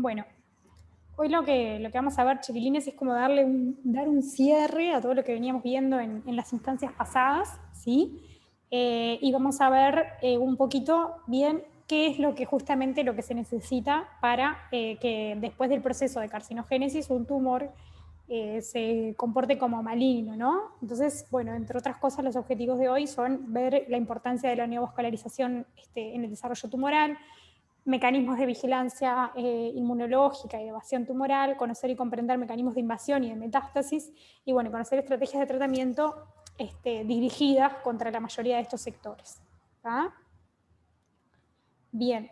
Bueno, hoy lo que vamos a ver, chiquilines, es como dar un cierre a todo lo que veníamos viendo en las instancias pasadas, ¿sí? Y vamos a ver un poquito bien qué es lo que justamente lo que se necesita para que después del proceso de carcinogénesis un tumor se comporte como maligno, ¿no? Entonces, bueno, entre otras cosas, los objetivos de hoy son ver la importancia de la neovascularización en el desarrollo tumoral, mecanismos de vigilancia inmunológica y de evasión tumoral, conocer y comprender mecanismos de invasión y de metástasis, y bueno, conocer estrategias de tratamiento dirigidas contra la mayoría de estos sectores. ¿Tá? Bien.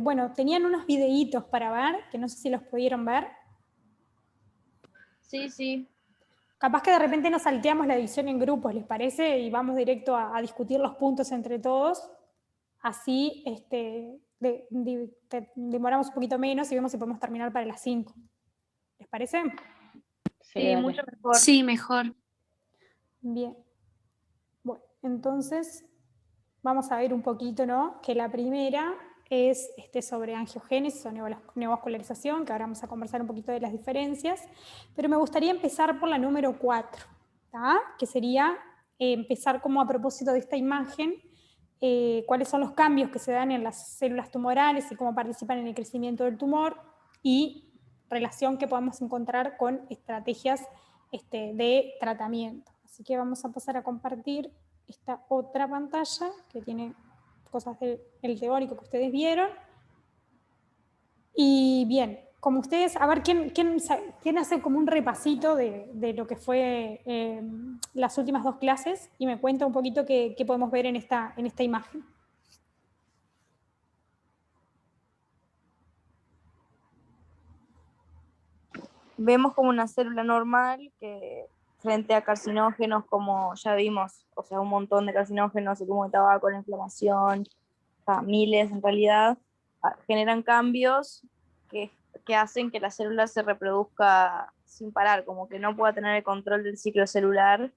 Bueno, tenían unos videitos para ver, que no sé si los pudieron ver. Sí, sí. Capaz que de repente nos salteamos la división en grupos, ¿les parece? Y vamos directo a discutir los puntos entre todos. Así demoramos un poquito menos y vemos si podemos terminar para las 5. ¿Les parece? Sí, mucho mejor. Sí, mejor. Bien. Bueno, entonces vamos a ver un poquito, ¿no? Que la primera es sobre angiogénesis o neovascularización, que ahora vamos a conversar un poquito de las diferencias, pero me gustaría empezar por la número 4, ¿tá? Que sería empezar como a propósito de esta imagen, cuáles son los cambios que se dan en las células tumorales y cómo participan en el crecimiento del tumor y relación que podemos encontrar con estrategias de tratamiento. Así que vamos a pasar a compartir esta otra pantalla que tiene cosas del teórico que ustedes vieron. Y bien, como ustedes, a ver, ¿quién hace como un repasito de lo que fue las últimas 2 clases y me cuenta un poquito qué podemos ver en esta imagen? Vemos como una célula normal que frente a carcinógenos como ya vimos, o sea, un montón de carcinógenos, como el tabaco, la inflamación, miles en realidad, generan cambios que hacen que la célula se reproduzca sin parar, como que no pueda tener el control del ciclo celular.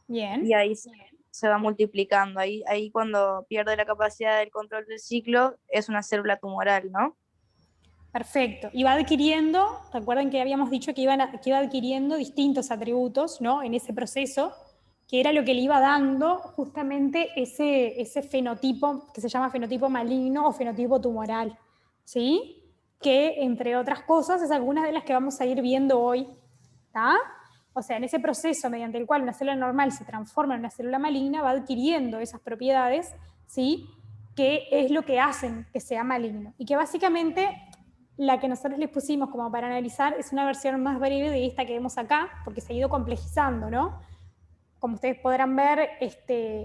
Bien. Y ahí se va multiplicando. Ahí cuando pierde la capacidad del control del ciclo, es una célula tumoral, ¿no? Perfecto. Y va adquiriendo, recuerden que habíamos dicho que iba adquiriendo distintos atributos, ¿no? En ese proceso, que era lo que le iba dando justamente ese fenotipo que se llama fenotipo maligno o fenotipo tumoral, ¿sí? Que, entre otras cosas, es algunas de las que vamos a ir viendo hoy, ¿tá? O sea, en ese proceso mediante el cual una célula normal se transforma en una célula maligna, va adquiriendo esas propiedades, ¿sí? Que es lo que hacen que sea maligno. Y que básicamente la que nosotros les pusimos como para analizar es una versión más breve de esta que vemos acá, porque se ha ido complejizando, ¿no? Como ustedes podrán ver,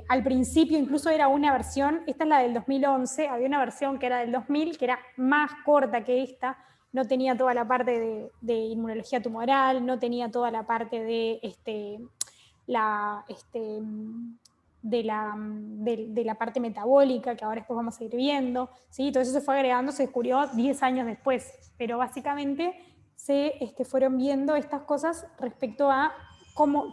al principio incluso era una versión, esta es la del 2011, había una versión que era del 2000, que era más corta que esta, no tenía toda la parte de inmunología tumoral, no tenía toda la parte de la parte metabólica, que ahora después vamos a ir viendo, ¿sí? Todo eso se fue agregando, se descubrió 10 años después, pero básicamente se fueron viendo estas cosas respecto a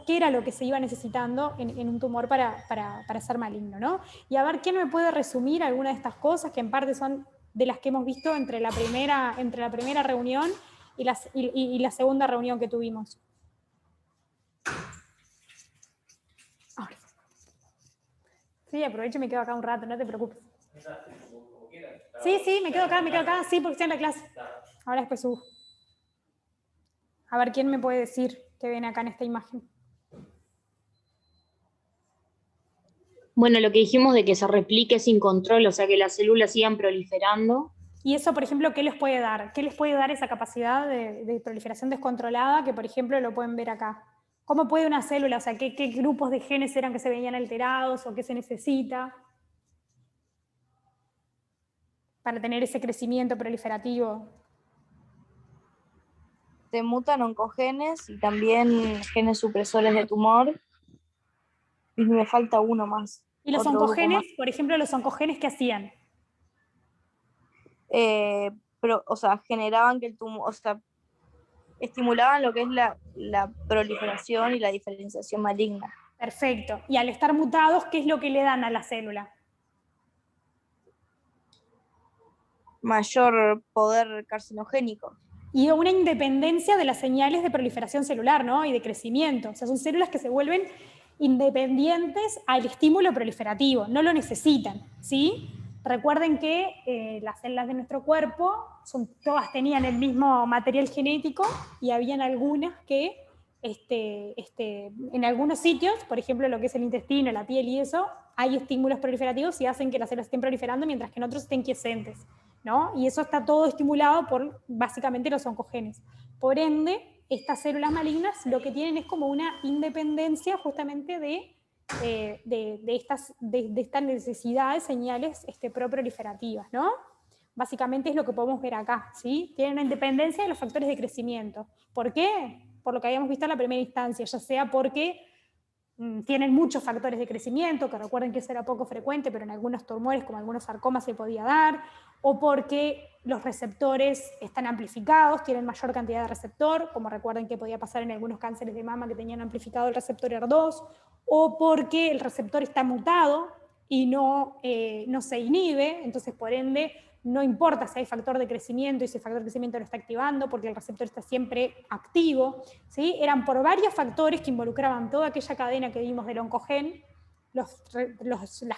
qué era lo que se iba necesitando en un tumor para ser maligno, ¿no? Y a ver, ¿quién me puede resumir alguna de estas cosas que en parte son de las que hemos visto entre la primera reunión y la segunda reunión que tuvimos? Ahora. Sí, aprovecho y me quedo acá un rato, no te preocupes. Sí, me quedo acá, sí, porque estoy en la clase. Ahora después subo. A ver, ¿quién me puede decir qué ven acá en esta imagen? Bueno, lo que dijimos de que se replique sin control, o sea, que las células sigan proliferando. Y eso, por ejemplo, ¿qué les puede dar? ¿Qué les puede dar esa capacidad de proliferación descontrolada que, por ejemplo, lo pueden ver acá? ¿Cómo puede una célula, o sea, qué grupos de genes eran que se veían alterados o qué se necesita para tener ese crecimiento proliferativo? Se mutan oncogenes y también genes supresores de tumor. Y me falta uno más. ¿Y los oncogenes, por ejemplo, los oncogenes qué hacían? O sea, generaban que el tumor, o sea, estimulaban lo que es la proliferación y la diferenciación maligna. Perfecto. Y al estar mutados, ¿qué es lo que le dan a la célula? mayor poder carcinogénico. Y una independencia de las señales de proliferación celular, ¿no? Y de crecimiento. O sea, son células que se vuelven independientes al estímulo proliferativo, no lo necesitan, ¿sí? Recuerden que las células de nuestro cuerpo todas tenían el mismo material genético y habían algunas que en algunos sitios, por ejemplo lo que es el intestino, la piel y eso, hay estímulos proliferativos y hacen que las células estén proliferando mientras que en otros estén quiescentes, ¿no? Y eso está todo estimulado por básicamente los oncogenes. Por ende, estas células malignas lo que tienen es como una independencia justamente de estas necesidades, señales pro-proliferativas, ¿no? Básicamente es lo que podemos ver acá, ¿sí? Tienen una independencia de los factores de crecimiento. ¿Por qué? Por lo que habíamos visto en la primera instancia, ya sea porque tienen muchos factores de crecimiento, que recuerden que eso era poco frecuente, pero en algunos tumores, como algunos sarcomas, se podía dar, o porque los receptores están amplificados, tienen mayor cantidad de receptor, como recuerden que podía pasar en algunos cánceres de mama que tenían amplificado el receptor ER2, o porque el receptor está mutado y no se inhibe, entonces por ende no importa si hay factor de crecimiento y si el factor de crecimiento lo está activando, porque el receptor está siempre activo, ¿sí? Eran por varios factores que involucraban toda aquella cadena que vimos del oncogen, las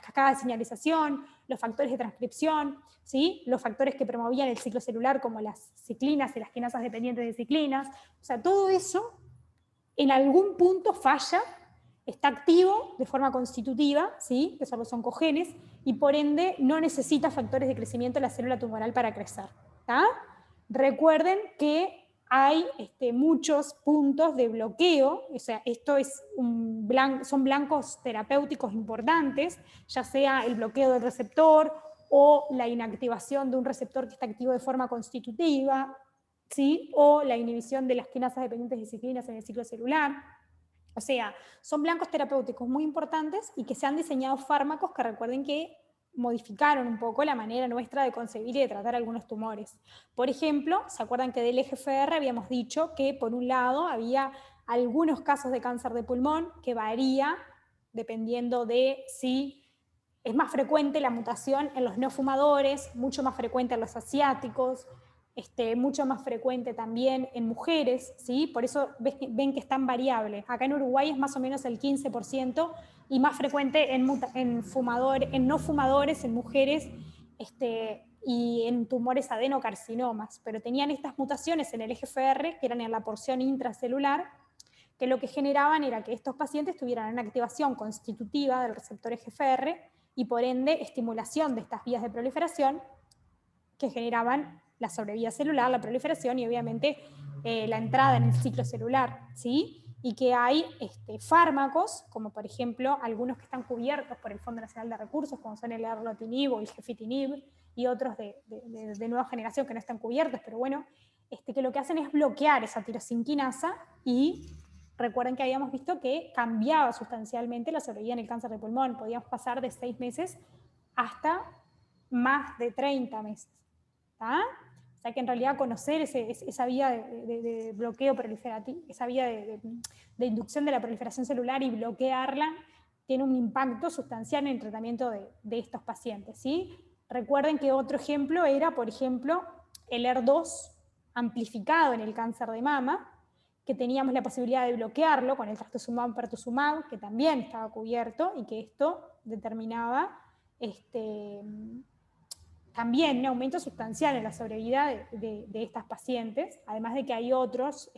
cascadas de señalización, los factores de transcripción, ¿sí? Los factores que promovían el ciclo celular, como las ciclinas y las quinasas dependientes de ciclinas. O sea, todo eso en algún punto falla, está activo de forma constitutiva, ¿sí? Que son los oncogenes, y por ende no necesita factores de crecimiento de la célula tumoral para crecer. ¿Tá? Recuerden que hay muchos puntos de bloqueo, o sea, esto es son blancos terapéuticos importantes, ya sea el bloqueo del receptor o la inactivación de un receptor que está activo de forma constitutiva, ¿sí? O la inhibición de las quinasas dependientes de ciclinas en el ciclo celular. O sea, son blancos terapéuticos muy importantes y que se han diseñado fármacos que recuerden que modificaron un poco la manera nuestra de concebir y de tratar algunos tumores. Por ejemplo, ¿se acuerdan que del EGFR habíamos dicho que por un lado había algunos casos de cáncer de pulmón que varía dependiendo de si es más frecuente la mutación en los no fumadores, mucho más frecuente en los asiáticos, mucho más frecuente también en mujeres, ¿sí? Por eso ven que es tan variable. Acá en Uruguay es más o menos el 15% y más frecuente en no fumadores, en mujeres y en tumores adenocarcinomas. Pero tenían estas mutaciones en el EGFR, que eran en la porción intracelular, que lo que generaban era que estos pacientes tuvieran una activación constitutiva del receptor EGFR y por ende estimulación de estas vías de proliferación que generaban la sobrevida celular, la proliferación y obviamente la entrada en el ciclo celular, ¿sí? Y que hay fármacos, como por ejemplo algunos que están cubiertos por el Fondo Nacional de Recursos, como son el erlotinib o el gefitinib, y otros de nueva generación que no están cubiertos, pero bueno, que lo que hacen es bloquear esa tirosinquinasa y recuerden que habíamos visto que cambiaba sustancialmente la sobrevida en el cáncer de pulmón, podíamos pasar de 6 meses hasta más de 30 meses. ¿Tá? O sea que en realidad conocer esa vía de bloqueo proliferativo, esa vía de inducción de la proliferación celular y bloquearla, tiene un impacto sustancial en el tratamiento de estos pacientes, ¿sí? Recuerden que otro ejemplo era, por ejemplo, el ER2 amplificado en el cáncer de mama, que teníamos la posibilidad de bloquearlo con el trastuzumab pertuzumab, que también estaba cubierto y que esto determinaba también un aumento sustancial en la sobrevida de estas pacientes, además de que hay otros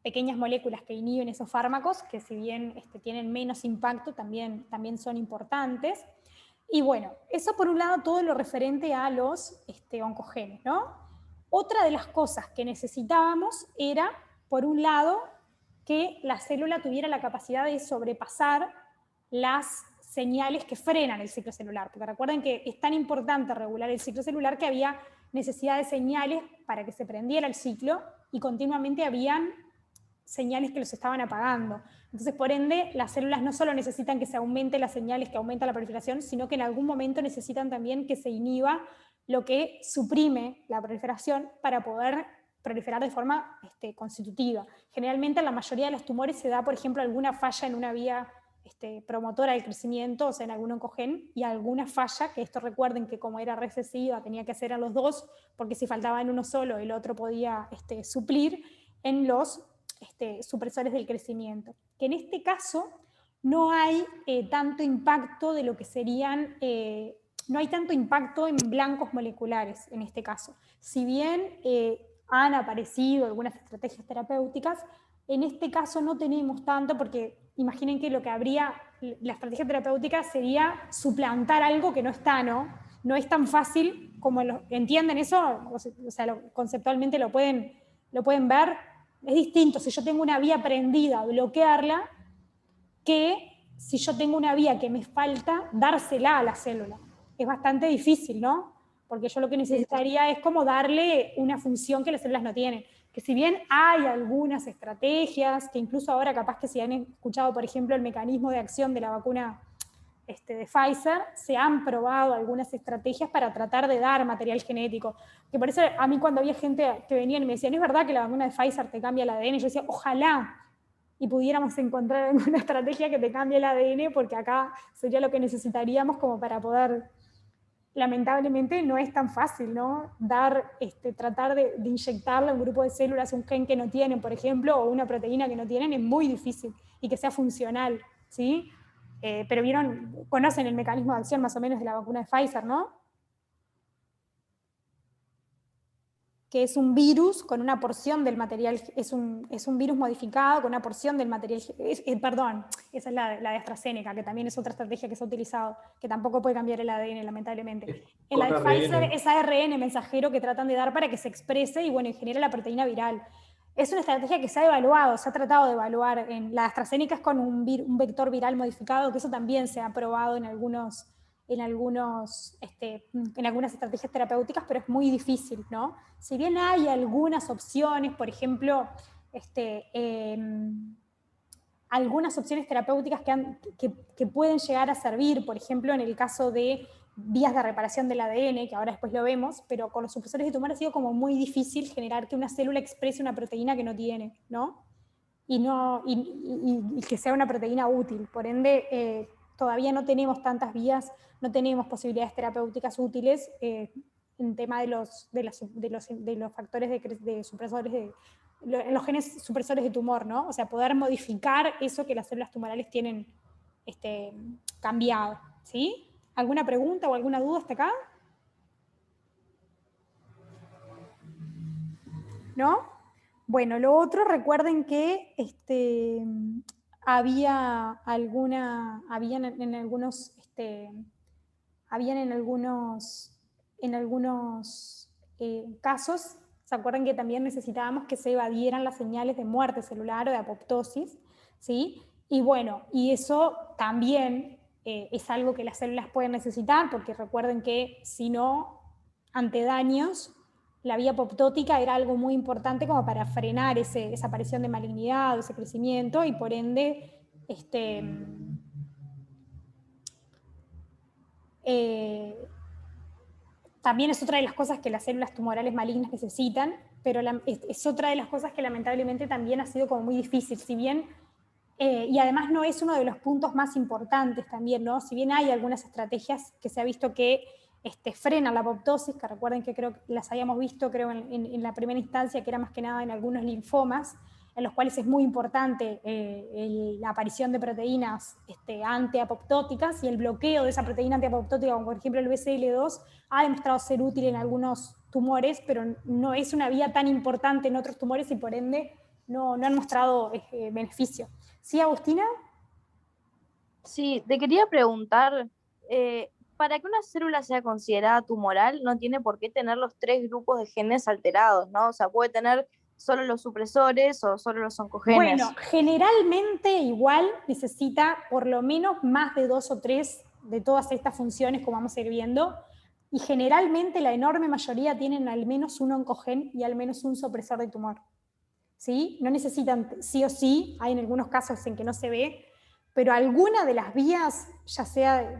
pequeñas moléculas que inhiben esos fármacos, que si bien tienen menos impacto, también son importantes. Y bueno, eso por un lado todo lo referente a los oncogenes, ¿no? Otra de las cosas que necesitábamos era, por un lado, que la célula tuviera la capacidad de sobrepasar las señales que frenan el ciclo celular, porque recuerden que es tan importante regular el ciclo celular que había necesidad de señales para que se prendiera el ciclo y continuamente habían señales que los estaban apagando. Entonces, por ende, las células no solo necesitan que se aumente las señales que aumentan la proliferación, sino que en algún momento necesitan también que se inhiba lo que suprime la proliferación para poder proliferar de forma constitutiva. Generalmente en la mayoría de los tumores se da, por ejemplo, alguna falla en una vía promotora del crecimiento, o sea, en algún oncogen, y alguna falla, que esto recuerden que como era recesiva tenía que hacer a los dos, porque si faltaba en uno solo, el otro podía suplir en los supresores del crecimiento. Que en este caso no hay tanto impacto de lo que serían, no hay tanto impacto en blancos moleculares en este caso. Si bien han aparecido algunas estrategias terapéuticas, en este caso no tenemos tanto, porque imaginen que lo que habría, la estrategia terapéutica sería suplantar algo que no está, ¿no? No es tan fácil como, ¿entienden eso? O sea, conceptualmente lo pueden ver. Es distinto si yo tengo una vía prendida, bloquearla, que si yo tengo una vía que me falta, dársela a la célula. Es bastante difícil, ¿no? Porque yo lo que necesitaría es como darle una función que las células no tienen. Que si bien hay algunas estrategias, que incluso ahora capaz que si han escuchado, por ejemplo, el mecanismo de acción de la vacuna de Pfizer, se han probado algunas estrategias para tratar de dar material genético. Que por eso a mí cuando había gente que venía y me decía, ¿no es verdad que la vacuna de Pfizer te cambia el ADN? Yo decía, ojalá, y pudiéramos encontrar alguna estrategia que te cambie el ADN, porque acá sería lo que necesitaríamos como para poder, lamentablemente no es tan fácil, ¿no? Tratar de inyectarle a un grupo de células un gen que no tienen, por ejemplo, o una proteína que no tienen, es muy difícil, y que sea funcional, ¿sí? Pero conocen el mecanismo de acción más o menos de la vacuna de Pfizer, ¿no? Que es un virus con una porción del material, es un virus modificado con una porción del material, perdón, esa es la de AstraZeneca, que también es otra estrategia que se ha utilizado, que tampoco puede cambiar el ADN, lamentablemente. En la de Pfizer es ARN mensajero que tratan de dar para que se exprese y bueno, y genere la proteína viral. Es una estrategia que se ha evaluado, se ha tratado de evaluar. La AstraZeneca es con un vector viral modificado, que eso también se ha probado en algunas estrategias terapéuticas, pero es muy difícil, ¿no? Si bien hay algunas opciones, por ejemplo, algunas opciones terapéuticas que pueden llegar a servir, por ejemplo, en el caso de vías de reparación del ADN, que ahora después lo vemos, pero con los supresores de tumor ha sido como muy difícil generar que una célula exprese una proteína que no tiene, ¿no? Y que sea una proteína útil. Por ende, todavía no tenemos tantas vías, no tenemos posibilidades terapéuticas útiles en tema de los factores de supresores los genes supresores de tumor, ¿no? O sea, poder modificar eso que las células tumorales tienen cambiado, ¿sí? ¿Alguna pregunta o alguna duda hasta acá? ¿No? Bueno, lo otro, recuerden que habían en algunos casos, ¿se acuerdan que también necesitábamos que se evadieran las señales de muerte celular o de apoptosis? ¿Sí? Y bueno, y eso también es algo que las células pueden necesitar, porque recuerden que si no, ante daños, la vía apoptótica era algo muy importante como para frenar esa aparición de malignidad, ese crecimiento, y por ende, también es otra de las cosas que las células tumorales malignas necesitan, pero es otra de las cosas que lamentablemente también ha sido como muy difícil, si bien, y además no es uno de los puntos más importantes también, ¿no? Si bien hay algunas estrategias que se ha visto que frenan la apoptosis, que recuerden que creo que las habíamos visto en la primera instancia, que era más que nada en algunos linfomas, en los cuales es muy importante la aparición de proteínas antiapoptóticas, y el bloqueo de esa proteína antiapoptótica, como por ejemplo el BCL2, ha demostrado ser útil en algunos tumores, pero no es una vía tan importante en otros tumores y por ende no han mostrado beneficio. ¿Sí, Agustina? Sí, te quería preguntar, para que una célula sea considerada tumoral, no tiene por qué tener los 3 grupos de genes alterados, ¿no? O sea, puede tener solo los supresores o solo los oncogenes. Bueno, generalmente igual necesita por lo menos más de 2 o 3 de todas estas funciones, como vamos a ir viendo, y generalmente la enorme mayoría tienen al menos un oncogen y al menos un supresor de tumor. ¿Sí? No necesitan sí o sí, hay en algunos casos en que no se ve, pero alguna de las vías, ya sea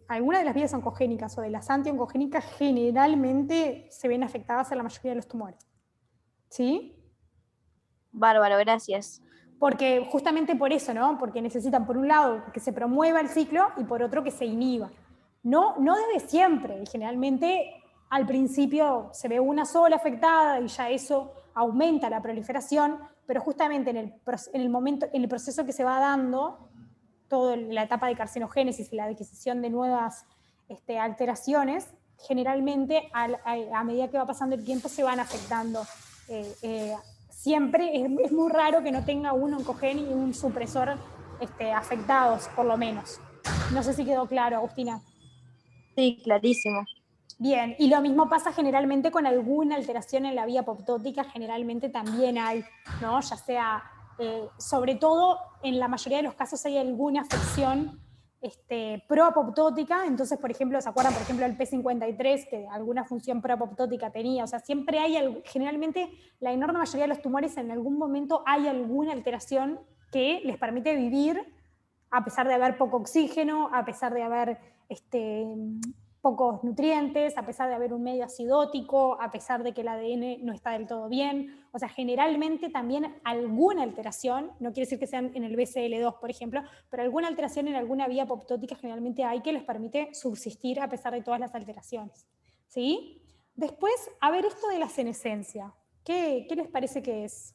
alguna de las vías oncogénicas o de las antioncogénicas, generalmente se ven afectadas en la mayoría de los tumores. ¿Sí? Bárbaro, gracias. Porque justamente por eso, ¿no? Porque necesitan, por un lado, que se promueva el ciclo y por otro, que se inhiba. No desde siempre, y generalmente al principio se ve una sola afectada y ya eso aumenta la proliferación, pero justamente en el proceso que se va dando, toda la etapa de carcinogénesis y la adquisición de nuevas alteraciones, generalmente a medida que va pasando el tiempo se van afectando. Siempre es muy raro que no tenga un oncogen y un supresor afectados, por lo menos. No sé si quedó claro, Agustina. Sí, clarísimo. Bien, y lo mismo pasa generalmente con alguna alteración en la vía apoptótica, generalmente también hay, ¿no? Ya sea, sobre todo en la mayoría de los casos hay alguna afección proapoptótica, entonces, por ejemplo, ¿se acuerdan, por ejemplo, del P53, que alguna función proapoptótica tenía? O sea, siempre hay, generalmente, la enorme mayoría de los tumores en algún momento hay alguna alteración que les permite vivir a pesar de haber poco oxígeno, a pesar de haber pocos nutrientes, a pesar de haber un medio acidótico, a pesar de que el ADN no está del todo bien. O sea, generalmente también alguna alteración, no quiere decir que sean en el BCL2, por ejemplo, pero alguna alteración en alguna vía apoptótica generalmente hay que les permite subsistir a pesar de todas las alteraciones. ¿Sí? Después, a ver esto de la senescencia. ¿Qué les parece que es?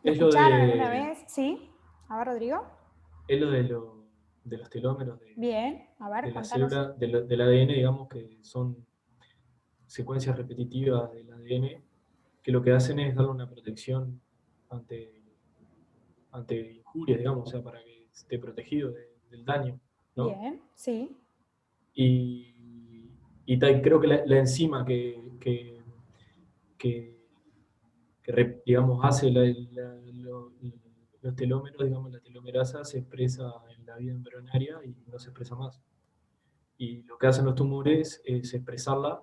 ¿Lo escucharon alguna vez? ¿Sí? A ver, Rodrigo. Es lo de los telómeros Bien, a ver, de la contanos. célula, del ADN, digamos, que son secuencias repetitivas del ADN, que lo que hacen es darle una protección ante injurias, digamos, o sea, para que esté protegido del daño, ¿no? Bien, sí. Y creo que la enzima digamos, hace los telómeros, digamos, la telomerasa se expresa en la vida embrionaria y no se expresa más. Y lo que hacen los tumores es expresarla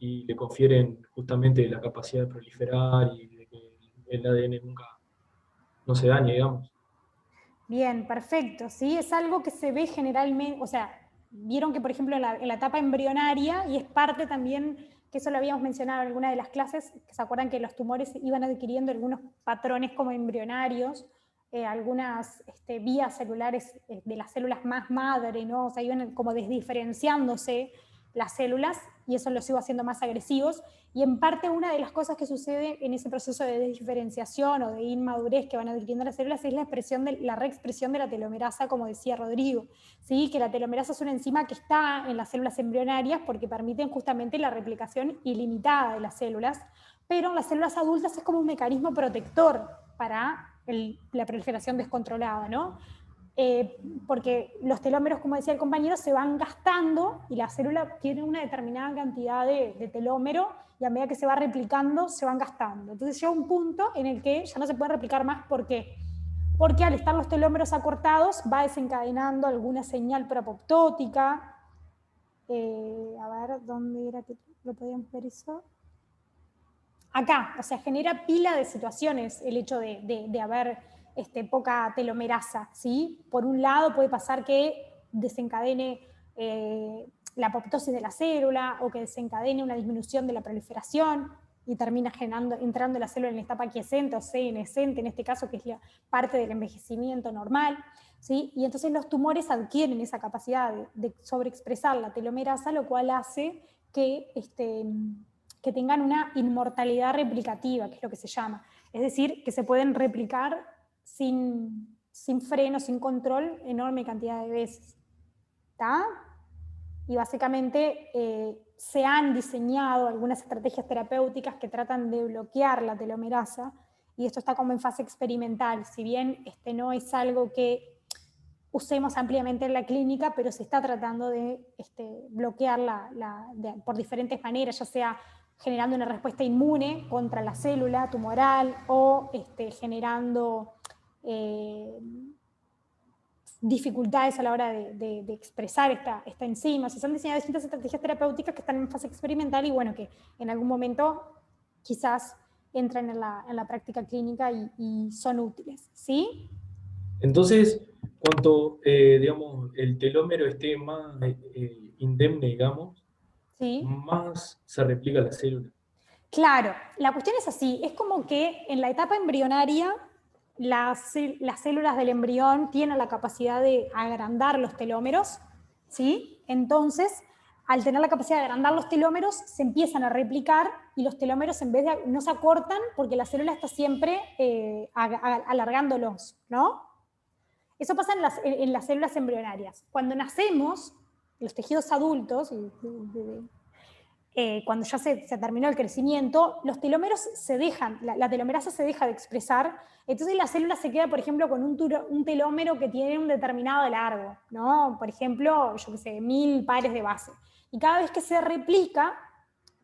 y le confieren justamente la capacidad de proliferar y de que el ADN nunca no se dañe, digamos. Bien, perfecto. Sí, es algo que se ve generalmente, o sea, vieron que, por ejemplo, en la etapa embrionaria, y es parte también, que eso lo habíamos mencionado en alguna de las clases, que se acuerdan que los tumores iban adquiriendo algunos patrones como embrionarios, algunas vías celulares de las células más madre, ¿no? O sea, iban como desdiferenciándose las células, y eso los iba haciendo más agresivos, y en parte una de las cosas que sucede en ese proceso de desdiferenciación o de inmadurez que van adquiriendo las células es la reexpresión de la telomerasa, como decía Rodrigo, ¿sí? Que la telomerasa es una enzima que está en las células embrionarias porque permiten justamente la replicación ilimitada de las células, pero en las células adultas es como un mecanismo protector para la proliferación descontrolada, ¿no? Porque los telómeros, como decía el compañero, se van gastando y la célula tiene una determinada cantidad de telómero y a medida que se va replicando se van gastando. Entonces llega un punto en el que ya no se puede replicar más. ¿Por qué? Porque al estar los telómeros acortados va desencadenando alguna señal proapoptótica. A ver, ¿dónde era que lo podíamos ver eso? Acá, o sea, genera pila de situaciones el hecho de haber poca telomerasa, ¿sí? Por un lado puede pasar que desencadene la apoptosis de la célula o que desencadene una disminución de la proliferación y termina entrando la célula en la etapa quiescente o senescente, en este caso, que es la parte del envejecimiento normal, ¿sí? Y entonces los tumores adquieren esa capacidad de sobreexpresar la telomerasa, lo cual hace que que tengan una inmortalidad replicativa, que es lo que se llama. Es decir, que se pueden replicar sin freno, sin control, enorme cantidad de veces. ¿Está? Y básicamente se han diseñado algunas estrategias terapéuticas que tratan de bloquear la telomerasa, y esto está como en fase experimental. Si bien no es algo que usemos ampliamente en la clínica, pero se está tratando de bloquearla por diferentes maneras, ya sea generando una respuesta inmune contra la célula tumoral o generando dificultades a la hora de expresar esta enzima. Se han diseñado distintas estrategias terapéuticas que están en fase experimental y bueno, que en algún momento quizás entran en la práctica clínica y son útiles. ¿Sí? Entonces, cuanto, digamos, el telómero esté más indemne, digamos, ¿Sí? más se replica la célula. Claro, la cuestión es así, es como que en la etapa embrionaria las células del embrión tienen la capacidad de agrandar los telómeros, ¿sí? Entonces, al tener la capacidad de agrandar los telómeros, se empiezan a replicar y los telómeros en vez de no se acortan porque la célula está siempre alargándolos, ¿no? Eso pasa en las células embrionarias. Cuando nacemos, los tejidos adultos, cuando ya se terminó el crecimiento, los telómeros se dejan, la telomerasa se deja de expresar, entonces la célula se queda, por ejemplo, con un telómero que tiene un determinado largo, ¿no? Por ejemplo, yo qué sé, 1000 pares de base. Y cada vez que se replica,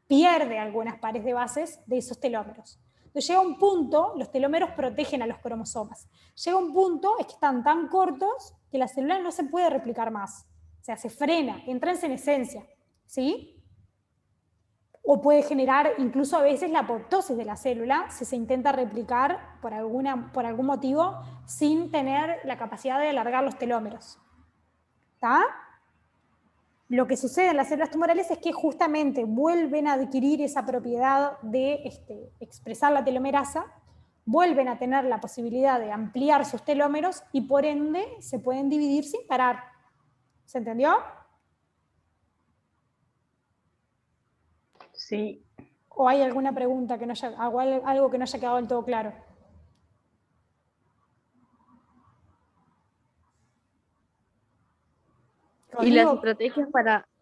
pierde algunas pares de bases de esos telómeros. Entonces llega un punto, los telómeros protegen a los cromosomas. Llega un punto, es que están tan cortos que la célula no se puede replicar más. O sea, se frena, entra en senescencia, ¿sí? O puede generar incluso a veces la apoptosis de la célula si se intenta replicar por algún motivo sin tener la capacidad de alargar los telómeros. ¿Está? Lo que sucede en las células tumorales es que justamente vuelven a adquirir esa propiedad de expresar la telomerasa, vuelven a tener la posibilidad de ampliar sus telómeros y por ende se pueden dividir sin parar. ¿Se entendió? Sí. ¿O hay alguna pregunta que no haya, algo que no haya quedado del todo claro? Y las Rodrigo, estrategias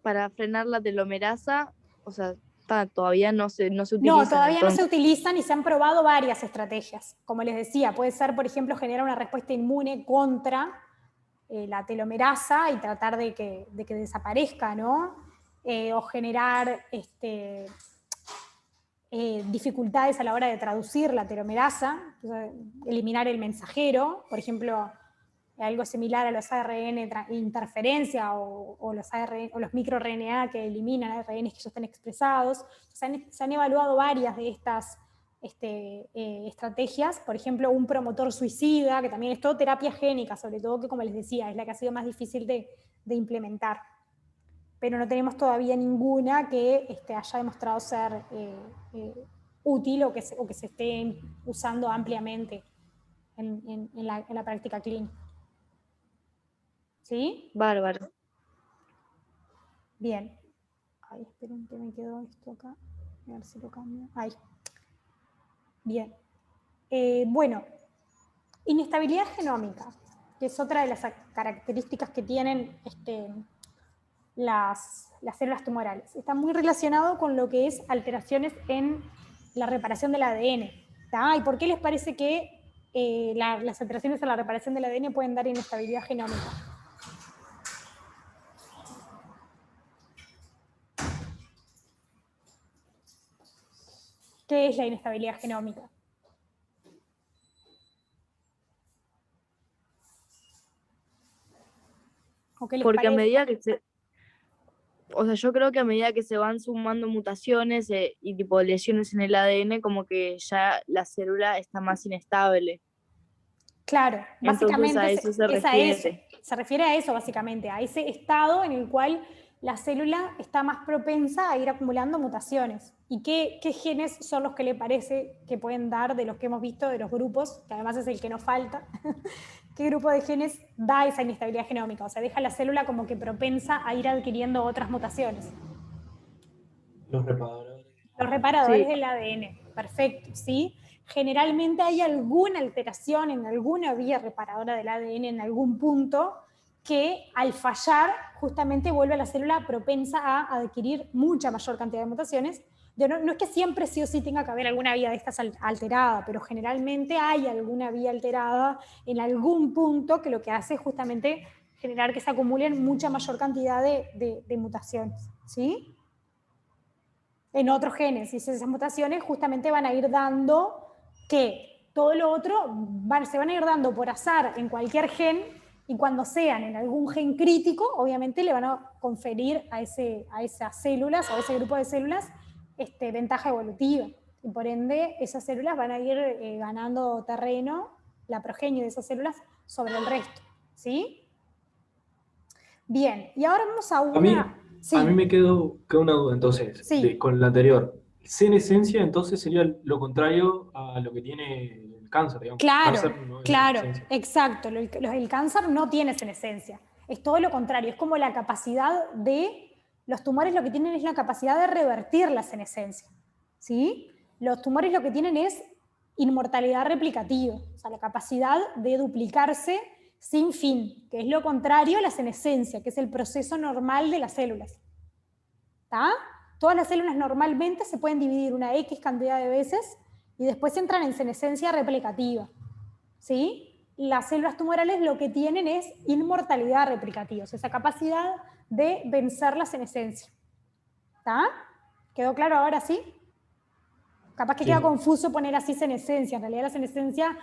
para frenar la telomerasa, o sea, todavía no se no, utilizan. todavía no se Entonces, utilizan y se han probado varias estrategias. Como les decía, puede ser, por ejemplo, generar una respuesta inmune contra la telomerasa y tratar de que desaparezca, ¿no? O generar dificultades a la hora de traducir la telomerasa, eliminar el mensajero, por ejemplo, algo similar a los ARN interferencia o los microRNA que eliminan ARN que ya están expresados. Se han evaluado varias de estas estrategias, por ejemplo, un promotor suicida, que también es todo terapia génica, sobre todo que, como les decía, es la que ha sido más difícil de implementar. Pero no tenemos todavía ninguna que haya demostrado ser útil o que se esté usando ampliamente en la práctica clínica. ¿Sí? bárbaro. Bien. Ay, esperen que me quedó esto acá. A ver si lo cambio. Ahí. Bien. Bueno, inestabilidad genómica, que es otra de las características que tienen las células tumorales. Está muy relacionado con lo que es alteraciones en la reparación del ADN. ¿Tá? ¿Y por qué les parece que las alteraciones en la reparación del ADN pueden dar inestabilidad genómica? ¿Qué es la inestabilidad genómica? ¿O qué les Porque a parece? medida que o sea, yo creo que a medida que se van sumando mutaciones y tipo lesiones en el ADN, como que ya la célula está más inestable. Claro, Entonces básicamente a eso se es a eso. refiere. Se refiere a eso, básicamente, a ese estado en el cual la célula está más propensa a ir acumulando mutaciones. ¿Y qué genes son los que le parece que pueden dar de los que hemos visto de los grupos, que además es el que nos falta? ¿Qué grupo de genes da esa inestabilidad genómica? O sea, deja la célula como que propensa a ir adquiriendo otras mutaciones. Los reparadores. Los reparadores Sí. del ADN, perfecto, ¿sí? Generalmente hay alguna alteración en alguna vía reparadora del ADN en algún punto que al fallar justamente vuelve a la célula propensa a adquirir mucha mayor cantidad de mutaciones. No es que siempre sí o sí tenga que haber alguna vía de estas alterada, pero generalmente hay alguna vía alterada en algún punto que lo que hace es justamente generar que se acumulen mucha mayor cantidad de mutaciones, ¿sí? En otros genes, y esas mutaciones justamente van a ir dando que todo lo otro se van a ir dando por azar en cualquier gen, y cuando sean en algún gen crítico, obviamente le van a conferir a esas células o a ese grupo de células ventaja evolutiva, y por ende esas células van a ir ganando terreno, la progenie de esas células, sobre el resto. ¿sí? Bien, y ahora vamos a A mí, una... Sí, a mí me quedó una duda, entonces, Sí. con la anterior. Senescencia, entonces, sería lo contrario a lo que tiene el cáncer, digamos. claro, Cáncer no es claro, senescencia. exacto. El cáncer no tiene senescencia. Es todo lo contrario, es como la capacidad de... Los tumores lo que tienen es la capacidad de revertir la senescencia, ¿sí? Los tumores lo que tienen es inmortalidad replicativa, o sea, la capacidad de duplicarse sin fin, que es lo contrario a la senescencia, que es el proceso normal de las células. ¿Tá? Todas las células normalmente se pueden dividir una X cantidad de veces y después entran en senescencia replicativa, ¿sí? Las células tumorales lo que tienen es inmortalidad replicativa, o sea, esa capacidad de vencer la senescencia. ¿Está? ¿Quedó claro ahora sí? Capaz que Sí. queda confuso poner así senescencia. En realidad la senescencia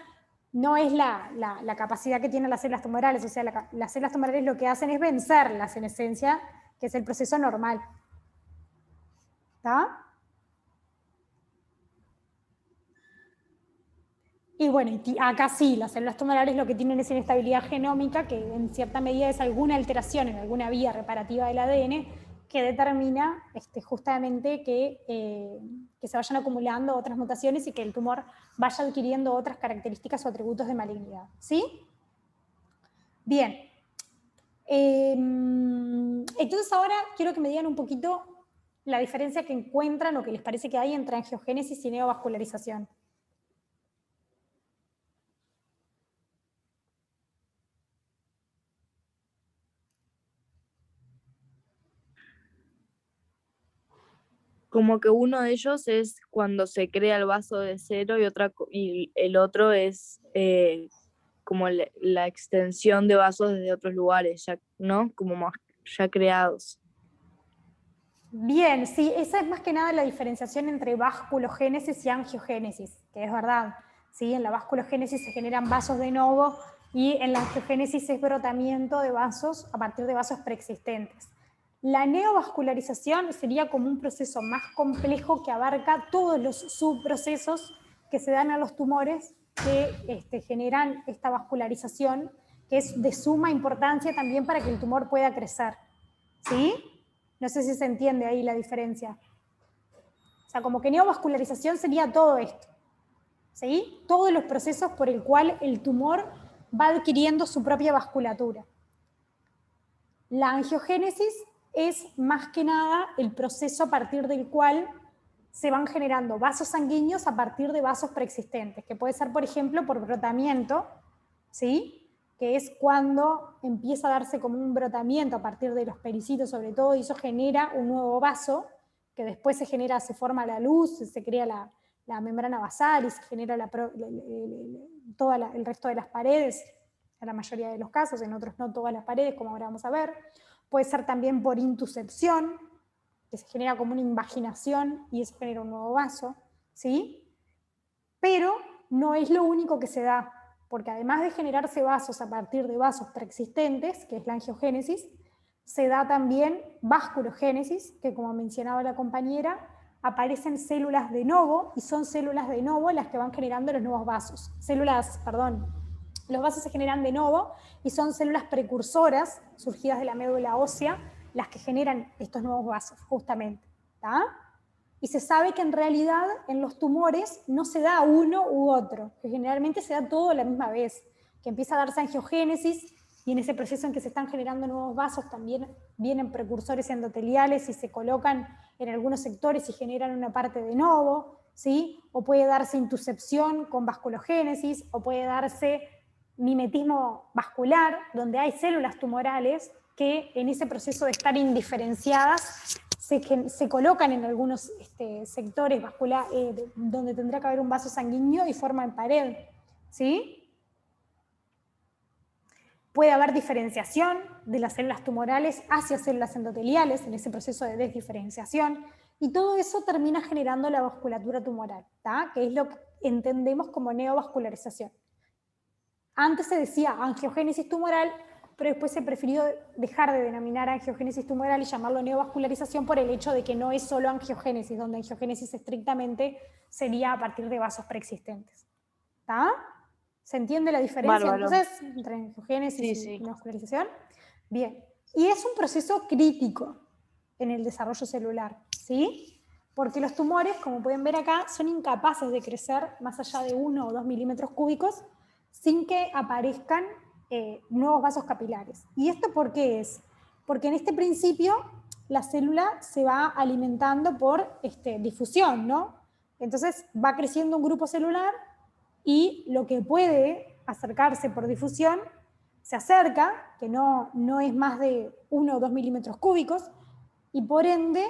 no es la capacidad que tienen las células tumorales, o sea, las células tumorales lo que hacen es vencer la senescencia, que es el proceso normal. ¿Está? Y bueno, acá sí, las células tumorales lo que tienen es inestabilidad genómica, que en cierta medida es alguna alteración en alguna vía reparativa del ADN que determina justamente que se vayan acumulando otras mutaciones y que el tumor vaya adquiriendo otras características o atributos de malignidad. ¿Sí? Bien. Entonces ahora quiero que me digan un poquito la diferencia que encuentran o que les parece que hay entre angiogénesis y neovascularización. Como que uno de ellos es cuando se crea el vaso de cero y el otro es como la extensión de vasos desde otros lugares, ya, ¿no? Como más ya creados. Bien, sí, esa es más que nada la diferenciación entre vasculogénesis y angiogénesis, que es verdad. ¿Sí? En la vasculogénesis se generan vasos de novo y en la angiogénesis es brotamiento de vasos a partir de vasos preexistentes. La neovascularización sería como un proceso más complejo que abarca todos los subprocesos que se dan a los tumores que generan esta vascularización, que es de suma importancia también para que el tumor pueda crecer. ¿Sí? No sé si se entiende ahí la diferencia. O sea, como que neovascularización sería todo esto. ¿Sí? Todos los procesos por el cual el tumor va adquiriendo su propia vasculatura. La angiogénesis es más que nada el proceso a partir del cual se van generando vasos sanguíneos a partir de vasos preexistentes, que puede ser, por ejemplo, por brotamiento, ¿sí? Que es cuando empieza a darse como un brotamiento a partir de los pericitos sobre todo, y eso genera un nuevo vaso, que después se forma la luz, se crea la membrana basal y se genera todo el resto de las paredes, en la mayoría de los casos, en otros no todas las paredes, como ahora vamos a ver. Puede ser también por intusepción, que se genera como una invaginación y eso genera un nuevo vaso, ¿sí? Pero no es lo único que se da, porque además de generarse vasos a partir de vasos preexistentes, que es la angiogénesis, se da también vasculogénesis, que como mencionaba la compañera, aparecen células de novo y son células de novo las que van generando los nuevos vasos. Los vasos se generan de novo y son células precursoras surgidas de la médula ósea las que generan estos nuevos vasos, justamente. ¿Tá? Y se sabe que en realidad en los tumores no se da uno u otro, que generalmente se da todo a la misma vez, que empieza a darse angiogénesis y en ese proceso en que se están generando nuevos vasos también vienen precursores endoteliales y se colocan en algunos sectores y generan una parte de novo, ¿sí? O puede darse intusepción con vasculogénesis, o puede darse mimetismo vascular, donde hay células tumorales que en ese proceso de estar indiferenciadas se colocan en algunos sectores vasculares donde tendría que haber un vaso sanguíneo y forman pared, ¿sí? Puede haber diferenciación de las células tumorales hacia células endoteliales en ese proceso de desdiferenciación y todo eso termina generando la vasculatura tumoral, ¿tá? Que es lo que entendemos como neovascularización. Antes se decía angiogénesis tumoral, pero después se prefirió dejar de denominar angiogénesis tumoral y llamarlo neovascularización por el hecho de que no es solo angiogénesis, donde angiogénesis estrictamente sería a partir de vasos preexistentes. ¿Está? ¿Se entiende la diferencia Bárbaro. entonces entre angiogénesis Sí, y sí. neovascularización? Bien. Y es un proceso crítico en el desarrollo celular, ¿sí? Porque los tumores, como pueden ver acá, son incapaces de crecer más allá de 1 o 2 milímetros cúbicos sin que aparezcan nuevos vasos capilares. ¿Y esto por qué es? Porque en este principio la célula se va alimentando por difusión, ¿no? Entonces va creciendo un grupo celular y lo que puede acercarse por difusión se acerca, que no es más de 1 o 2 milímetros cúbicos, y por ende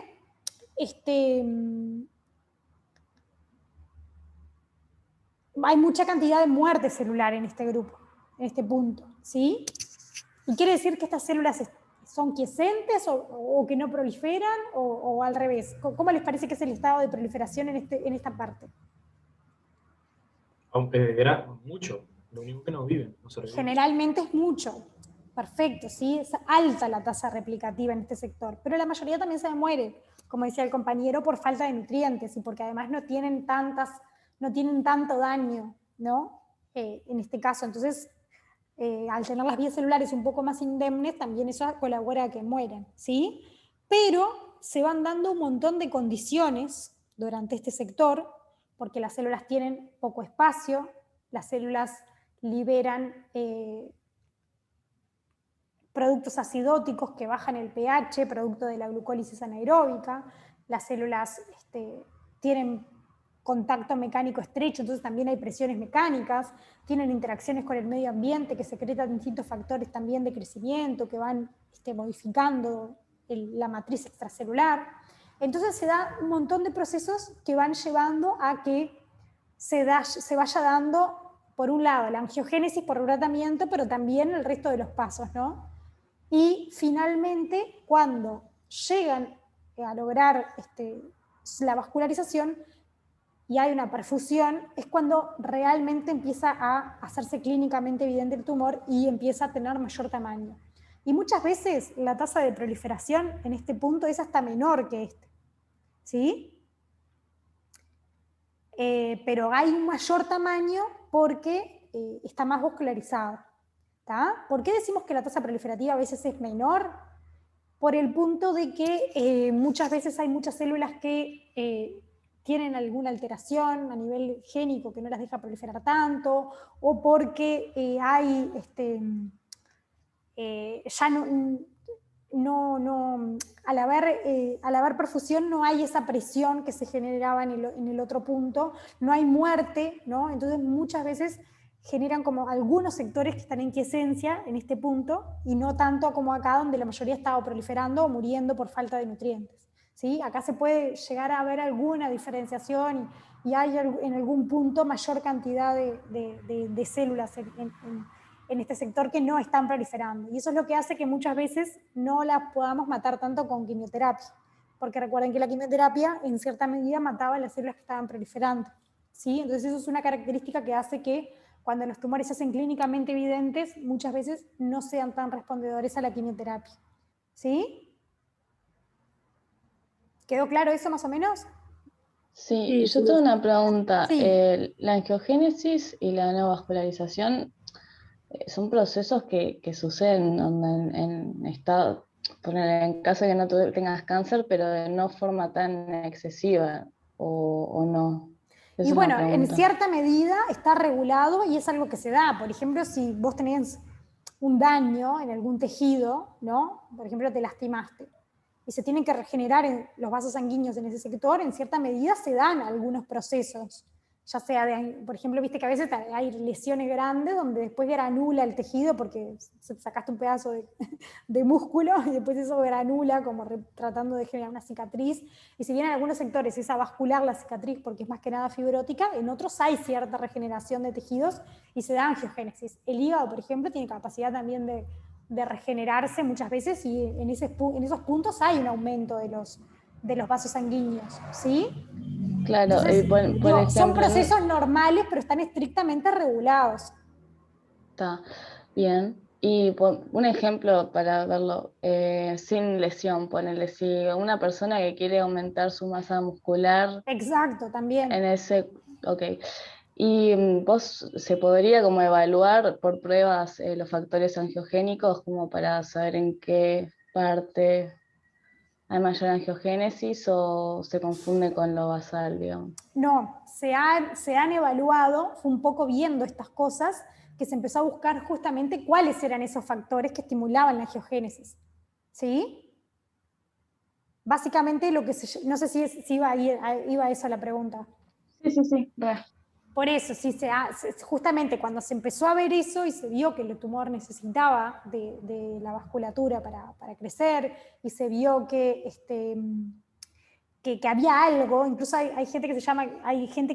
hay mucha cantidad de muerte celular en este grupo, en este punto, ¿sí? Y quiere decir que estas células son quiescentes o que no proliferan o al revés. ¿Cómo les parece que es el estado de proliferación en esta parte? Era mucho, lo único que no viven, no se reviven. Generalmente es mucho. Perfecto, ¿sí? Es alta la tasa replicativa en este sector, pero la mayoría también se muere, como decía el compañero, por falta de nutrientes y porque además no tienen tanto daño, ¿no? En este caso, entonces, al tener las vías celulares un poco más indemnes, también eso colabora a que mueran, ¿sí? Pero se van dando un montón de condiciones durante este sector, porque las células tienen poco espacio, las células liberan productos acidóticos que bajan el pH, producto de la glucólisis anaeróbica, las células tienen contacto mecánico estrecho, entonces también hay presiones mecánicas, tienen interacciones con el medio ambiente que secretan distintos factores también de crecimiento que van modificando la matriz extracelular. Entonces se da un montón de procesos que van llevando a que se vaya dando, por un lado, la angiogénesis por brotamiento, pero también el resto de los pasos, ¿no? Y finalmente, cuando llegan a lograr la vascularización y hay una perfusión, es cuando realmente empieza a hacerse clínicamente evidente el tumor y empieza a tener mayor tamaño. Y muchas veces la tasa de proliferación en este punto es hasta menor que este, ¿sí? Pero hay un mayor tamaño porque está más vascularizado. ¿Tá? ¿Por qué decimos que la tasa proliferativa a veces es menor? Por el punto de que muchas veces hay muchas células que tienen alguna alteración a nivel génico que no las deja proliferar tanto, o porque hay ya al haber perfusión no hay esa presión que se generaba en el otro punto, no hay muerte, ¿no? Entonces muchas veces generan como algunos sectores que están en quiesencia en este punto y no tanto como acá donde la mayoría estaba proliferando o muriendo por falta de nutrientes, ¿sí? Acá se puede llegar a ver alguna diferenciación y hay en algún punto mayor cantidad de células en este sector que no están proliferando. Y eso es lo que hace que muchas veces no las podamos matar tanto con quimioterapia. Porque recuerden que la quimioterapia en cierta medida mataba las células que estaban proliferando, ¿sí? Entonces eso es una característica que hace que cuando los tumores se hacen clínicamente evidentes, muchas veces no sean tan respondedores a la quimioterapia. ¿Sí? ¿Quedó claro eso más o menos? Sí, yo tengo una pregunta. Sí. La angiogénesis y la neovascularización son procesos que suceden en estado, en caso de que no tengas cáncer, pero de no forma tan excesiva, o no. Esa Y es una bueno, en pregunta. cierta medida está regulado y es algo que se da. Por ejemplo, si vos tenés un daño en algún tejido, ¿no? Por ejemplo, te lastimaste y se tienen que regenerar los vasos sanguíneos en ese sector, en cierta medida se dan algunos procesos, ya sea por ejemplo, viste que a veces hay lesiones grandes donde después granula el tejido porque sacaste un pedazo de músculo y después eso granula como tratando de generar una cicatriz, y si bien en algunos sectores es avascular la cicatriz porque es más que nada fibrótica, en otros hay cierta regeneración de tejidos y se da angiogénesis. El hígado, por ejemplo, tiene capacidad también de regenerarse muchas veces y en esos puntos hay un aumento de los vasos sanguíneos, ¿sí? Claro, Entonces, por digo, son ejemplo, procesos normales, pero están estrictamente regulados. está bien. Y un ejemplo para verlo, sin lesión, ponele, si una persona que quiere aumentar su masa muscular Exacto, también. en ese, ok, Y vos se podría como evaluar por pruebas los factores angiogénicos como para saber en qué parte hay mayor angiogénesis o se confunde con lo basal, digamos. No, se han evaluado, fue un poco viendo estas cosas, que se empezó a buscar justamente cuáles eran esos factores que estimulaban la angiogénesis. ¿Sí? Básicamente lo que no sé si iba a eso la pregunta. Sí. Por eso, justamente cuando se empezó a ver eso y se vio que el tumor necesitaba de la vasculatura para crecer, y se vio que había algo, incluso hay gente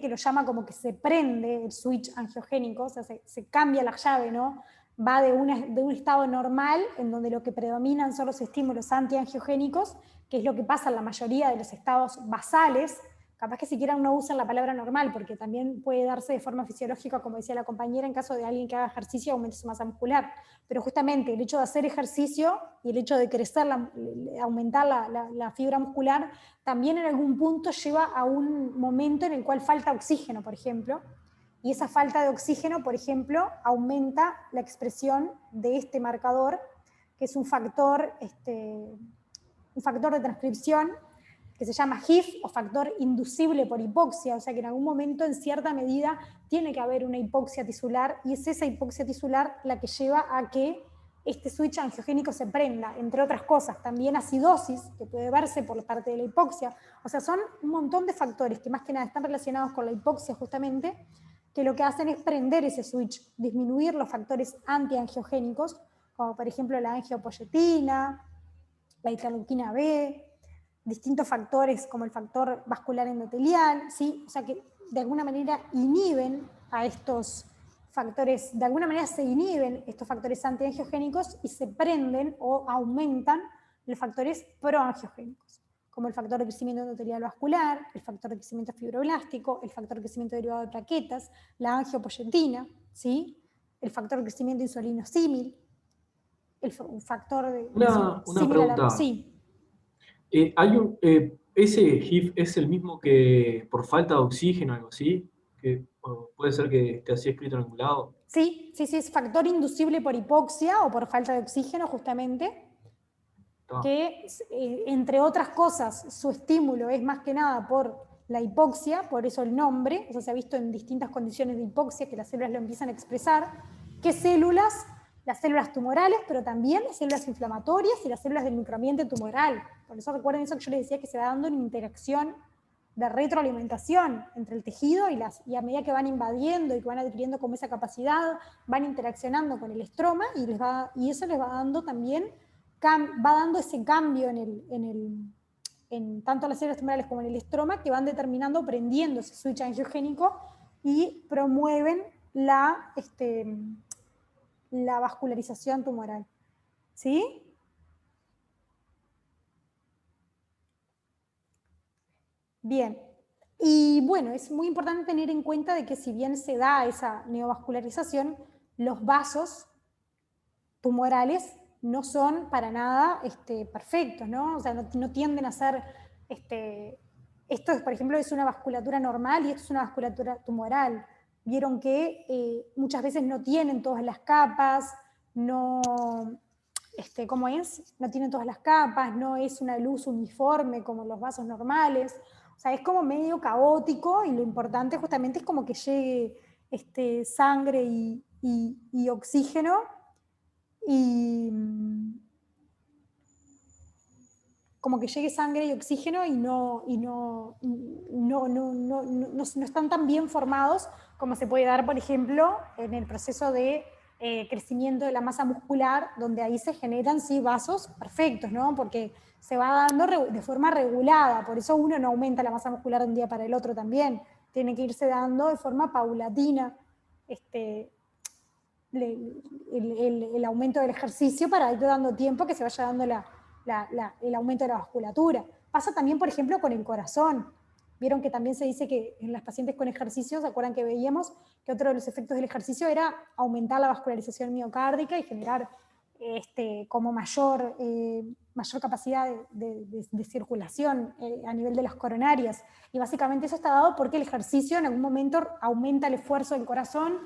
que lo llama como que se prende el switch angiogénico, o sea, se cambia la llave, ¿no? Va de un estado normal, en donde lo que predominan son los estímulos antiangiogénicos, que es lo que pasa en la mayoría de los estados basales. Capaz que siquiera uno usa la palabra normal, porque también puede darse de forma fisiológica, como decía la compañera, en caso de alguien que haga ejercicio y aumente su masa muscular. Pero justamente el hecho de hacer ejercicio y el hecho de crecer, aumentar la fibra muscular, también en algún punto lleva a un momento en el cual falta oxígeno, por ejemplo, y esa falta de oxígeno, por ejemplo, aumenta la expresión de este marcador, que es un factor de transcripción que se llama HIF, o factor inducible por hipoxia, o sea que en algún momento, en cierta medida, tiene que haber una hipoxia tisular, y es esa hipoxia tisular la que lleva a que este switch angiogénico se prenda, entre otras cosas. También acidosis, que puede verse por parte de la hipoxia. O sea, son un montón de factores que más que nada están relacionados con la hipoxia justamente, que lo que hacen es prender ese switch, disminuir los factores antiangiogénicos, como por ejemplo la angiopoyetina, la interleuquina B, distintos factores como el factor vascular endotelial, ¿sí? O sea que de alguna manera inhiben a estos factores, de alguna manera se inhiben estos factores antiangiogénicos y se prenden o aumentan los factores proangiogénicos, como el factor de crecimiento endotelial vascular, el factor de crecimiento fibroblástico, el factor de crecimiento derivado de plaquetas, la angiopoyetina, ¿sí? El factor de crecimiento insulinosímil, el factor de Una similar a... pregunta. Sí. ¿Ese HIF es el mismo que por falta de oxígeno, algo así? Puede ser que esté así escrito en algún lado. Sí, es factor inducible por hipoxia o por falta de oxígeno, justamente, que entre otras cosas su estímulo es más que nada por la hipoxia, por eso el nombre, eso se ha visto en distintas condiciones de hipoxia que las células lo empiezan a expresar. ¿Qué células? Las células tumorales, pero también las células inflamatorias y las células del microambiente tumoral. Por eso recuerden eso que yo les decía, que se va dando una interacción de retroalimentación entre el tejido y a medida que van invadiendo y que van adquiriendo como esa capacidad, van interaccionando con el estroma, y eso les va dando también, va dando ese cambio en tanto las células tumorales como en el estroma, que van determinando, prendiendo ese switch angiogénico y promueven la vascularización tumoral. ¿Sí? Bien. Y bueno, es muy importante tener en cuenta de que si bien se da esa neovascularización, los vasos tumorales no son para nada perfectos, ¿no? O sea, no tienden a ser... esto, por ejemplo, es una vasculatura normal y esto es una vasculatura tumoral. Vieron que muchas veces no tienen todas las capas, no... ¿cómo es? No tienen todas las capas, no es una luz uniforme como los vasos normales. O sea, es como medio caótico, y lo importante justamente es como que llegue sangre y oxígeno, y como que llegue sangre y oxígeno y no están tan bien formados como se puede dar, por ejemplo, en el proceso de crecimiento de la masa muscular, donde ahí se generan sí vasos perfectos, ¿no? Porque se va dando de forma regulada, por eso uno no aumenta la masa muscular de un día para el otro también, tiene que irse dando de forma paulatina el aumento del ejercicio, para ir dando tiempo que se vaya dando el aumento de la vasculatura. Pasa también, por ejemplo, con el corazón. Vieron que también se dice que en las pacientes con ejercicio, ¿se acuerdan que veíamos que otro de los efectos del ejercicio era aumentar la vascularización miocárdica y generar como mayor capacidad de circulación a nivel de las coronarias. Y básicamente eso está dado porque el ejercicio en algún momento aumenta el esfuerzo del corazón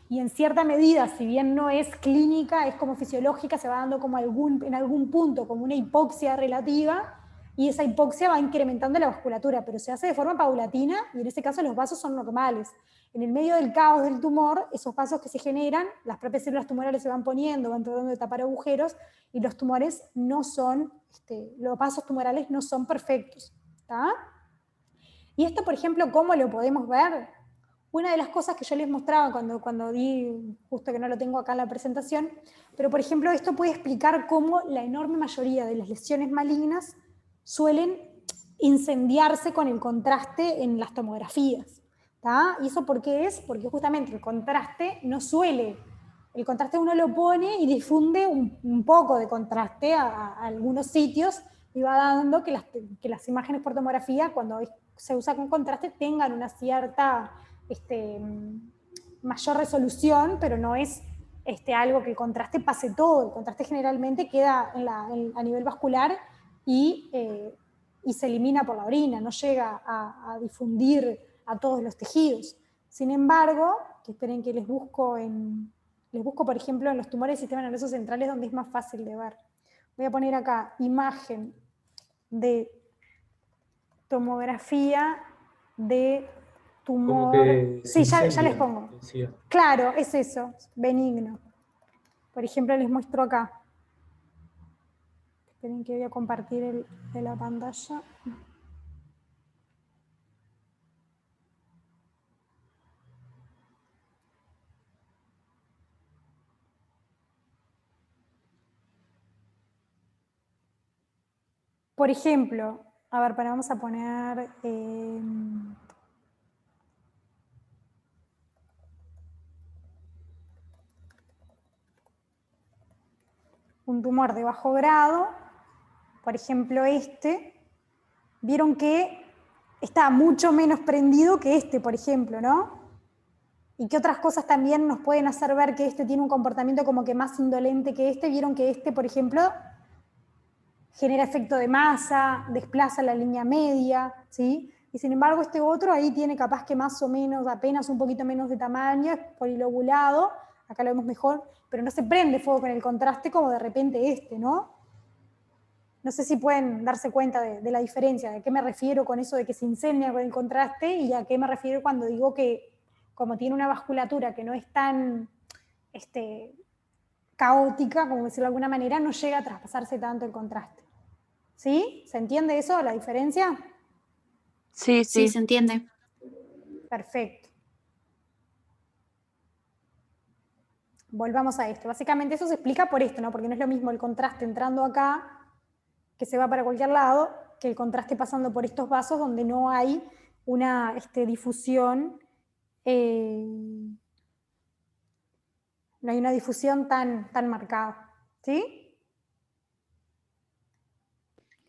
y en cierta medida, si bien no es clínica, es como fisiológica, se va dando como en algún punto como una hipoxia relativa, y esa hipoxia va incrementando la vasculatura, pero se hace de forma paulatina y en este caso los vasos son normales. En el medio del caos del tumor, esos vasos que se generan, las propias células tumorales se van poniendo, van tratando de tapar agujeros y los tumores no son, los vasos tumorales no son perfectos. ¿Tá? Y esto, por ejemplo, ¿cómo lo podemos ver? Una de las cosas que yo les mostraba cuando di, justo que no lo tengo acá en la presentación, pero por ejemplo esto puede explicar cómo la enorme mayoría de las lesiones malignas suelen incendiarse con el contraste en las tomografías. ¿Tá? ¿Y eso por qué es? Porque justamente el contraste no suele, el contraste uno lo pone y difunde un poco de contraste a algunos sitios y va dando que las imágenes por tomografía, cuando se usa con contraste, tengan una cierta mayor resolución, pero no es algo que el contraste pase todo. El contraste generalmente queda a nivel vascular y se elimina por la orina, no llega a difundir a todos los tejidos. Sin embargo, que esperen que les busco, por ejemplo, en los tumores del sistema nervioso central, es donde es más fácil de ver. Voy a poner acá imagen de tomografía de tumor. Sí, ya les pongo. Decía. Claro, es eso, benigno. Por ejemplo, les muestro acá. Esperen que voy a compartir la pantalla. Por ejemplo, a ver, vamos a poner un tumor de bajo grado, por ejemplo vieron que está mucho menos prendido que por ejemplo, ¿no? Y que otras cosas también nos pueden hacer ver que tiene un comportamiento como que más indolente que vieron que por ejemplo, genera efecto de masa, desplaza la línea media, ¿sí? Y sin embargo otro ahí tiene capaz que más o menos, apenas un poquito menos de tamaño, es polilobulado, acá lo vemos mejor, pero no se prende fuego con el contraste como de repente ¿no? No sé si pueden darse cuenta de la diferencia, de qué me refiero con eso de que se incendia con el contraste y a qué me refiero cuando digo que como tiene una vasculatura que no es tan caótica, como decirlo de alguna manera, no llega a traspasarse tanto el contraste. ¿Sí? ¿Se entiende eso, la diferencia? Sí, Sí, se entiende. Perfecto. Volvamos a esto. Básicamente eso se explica por esto, ¿no? Porque no es lo mismo el contraste entrando acá, que se va para cualquier lado, que el contraste pasando por estos vasos donde no hay una difusión, no hay una difusión tan marcada. ¿Sí?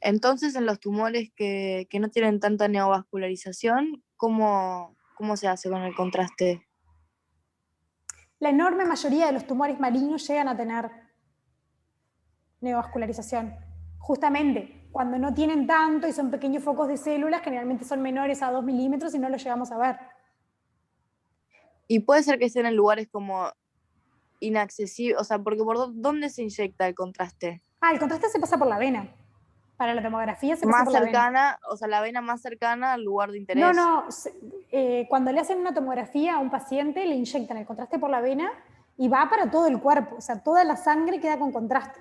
Entonces, en los tumores que no tienen tanta neovascularización, ¿cómo se hace con el contraste? La enorme mayoría de los tumores malignos llegan a tener neovascularización. Justamente, cuando no tienen tanto y son pequeños focos de células, generalmente son menores a 2 milímetros y no los llegamos a ver. Y puede ser que estén en lugares como inaccesibles, o sea, porque ¿por dónde se inyecta el contraste? El contraste se pasa por la vena. Para la tomografía se pasa Más por la vena. cercana, o sea, la vena más cercana al lugar de interés. No, cuando le hacen una tomografía a un paciente, le inyectan el contraste por la vena y va para todo el cuerpo, o sea, toda la sangre queda con contraste.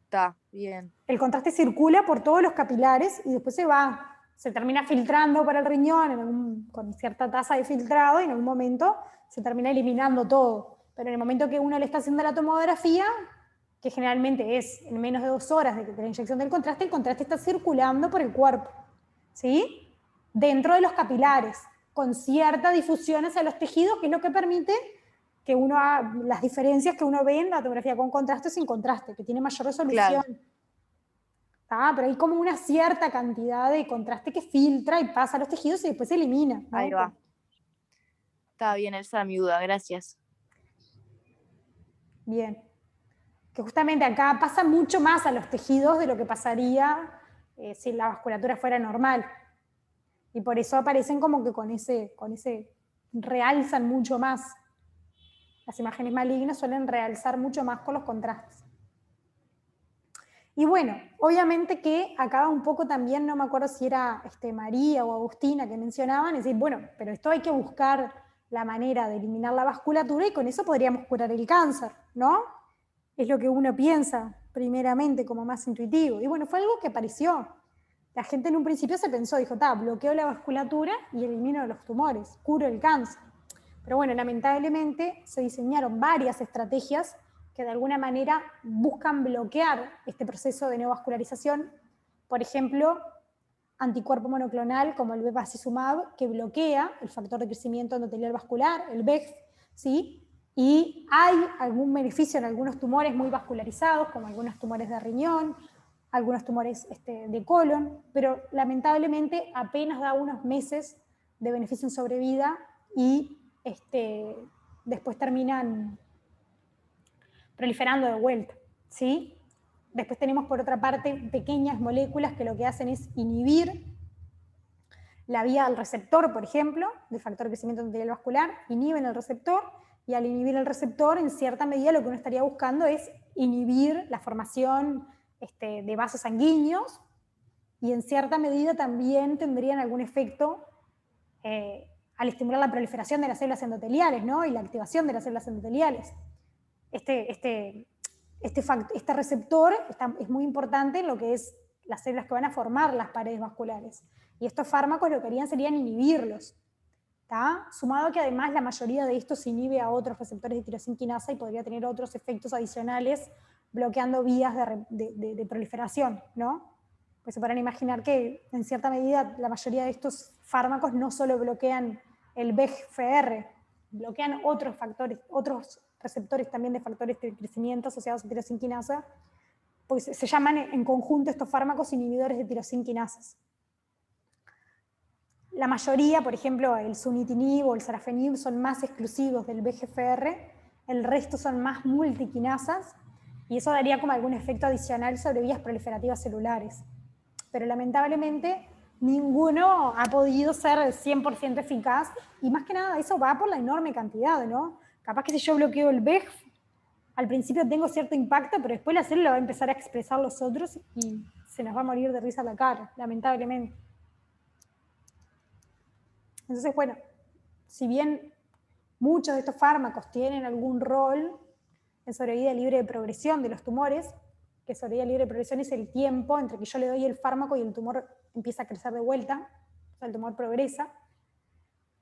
Está, bien. El contraste circula por todos los capilares y después se termina filtrando para el riñón con cierta tasa de filtrado y en algún momento se termina eliminando todo. Pero en el momento que uno le está haciendo la tomografía, que generalmente es en menos de 2 horas de la inyección del contraste, el contraste está circulando por el cuerpo, ¿sí? Dentro de los capilares, con cierta difusión hacia los tejidos, que es lo que permite que las diferencias que uno ve en la tomografía con contraste o sin contraste, que tiene mayor resolución. Claro. Pero hay como una cierta cantidad de contraste que filtra y pasa a los tejidos y después se elimina, ¿no? Ahí va. Está bien, esa era mi duda, gracias. Bien. Que justamente acá pasa mucho más a los tejidos de lo que pasaría si la vasculatura fuera normal. Y por eso aparecen como que con ese realzan mucho más. Las imágenes malignas suelen realzar mucho más con los contrastes. Y bueno, obviamente que acá un poco también, no me acuerdo si era María o Agustina que mencionaban, es decir, bueno, pero esto hay que buscar la manera de eliminar la vasculatura y con eso podríamos curar el cáncer, ¿no? Es lo que uno piensa primeramente como más intuitivo. Y bueno, fue algo que apareció. La gente en un principio se pensó, dijo, bloqueo la vasculatura y elimino los tumores, curo el cáncer. Pero bueno, lamentablemente se diseñaron varias estrategias que de alguna manera buscan bloquear este proceso de neovascularización. Por ejemplo, anticuerpo monoclonal como el bevacizumab, que bloquea el factor de crecimiento endotelial vascular, el VEGF, ¿sí? Y hay algún beneficio en algunos tumores muy vascularizados, como algunos tumores de riñón, algunos tumores de colon, pero lamentablemente apenas da unos meses de beneficio en sobrevida y después terminan proliferando de vuelta, ¿sí? Después tenemos por otra parte pequeñas moléculas que lo que hacen es inhibir la vía del receptor, por ejemplo, del factor de crecimiento endotelial vascular, inhiben el receptor, y al inhibir el receptor, en cierta medida lo que uno estaría buscando es inhibir la formación de vasos sanguíneos, y en cierta medida también tendrían algún efecto al estimular la proliferación de las células endoteliales, ¿no? Y la activación de las células endoteliales. Este receptor es muy importante en lo que es las células que van a formar las paredes vasculares. Y estos fármacos lo que harían serían inhibirlos. ¿Tá? Sumado a que además la mayoría de estos inhibe a otros receptores de tirosina quinasa y podría tener otros efectos adicionales bloqueando vías de proliferación, ¿no? Pues se podrán imaginar que en cierta medida la mayoría de estos fármacos no solo bloquean el VEGFR, bloquean otros factores, otros receptores también de factores de crecimiento asociados a tirosina quinasa, pues se llaman en conjunto estos fármacos inhibidores de tirosina quinasas. La mayoría, por ejemplo, el sunitinib o el sorafenib son más exclusivos del VEGFR, el resto son más multiquinasas, y eso daría como algún efecto adicional sobre vías proliferativas celulares. Pero lamentablemente ninguno ha podido ser 100% eficaz, y más que nada eso va por la enorme cantidad, ¿no? Capaz que si yo bloqueo el VEGF, al principio tengo cierto impacto, pero después la célula va a empezar a expresar los otros y se nos va a morir de risa la cara, lamentablemente. Entonces, bueno, si bien muchos de estos fármacos tienen algún rol en sobrevida libre de progresión de los tumores, que sobrevida libre de progresión es el tiempo entre que yo le doy el fármaco y el tumor empieza a crecer de vuelta, o sea, el tumor progresa,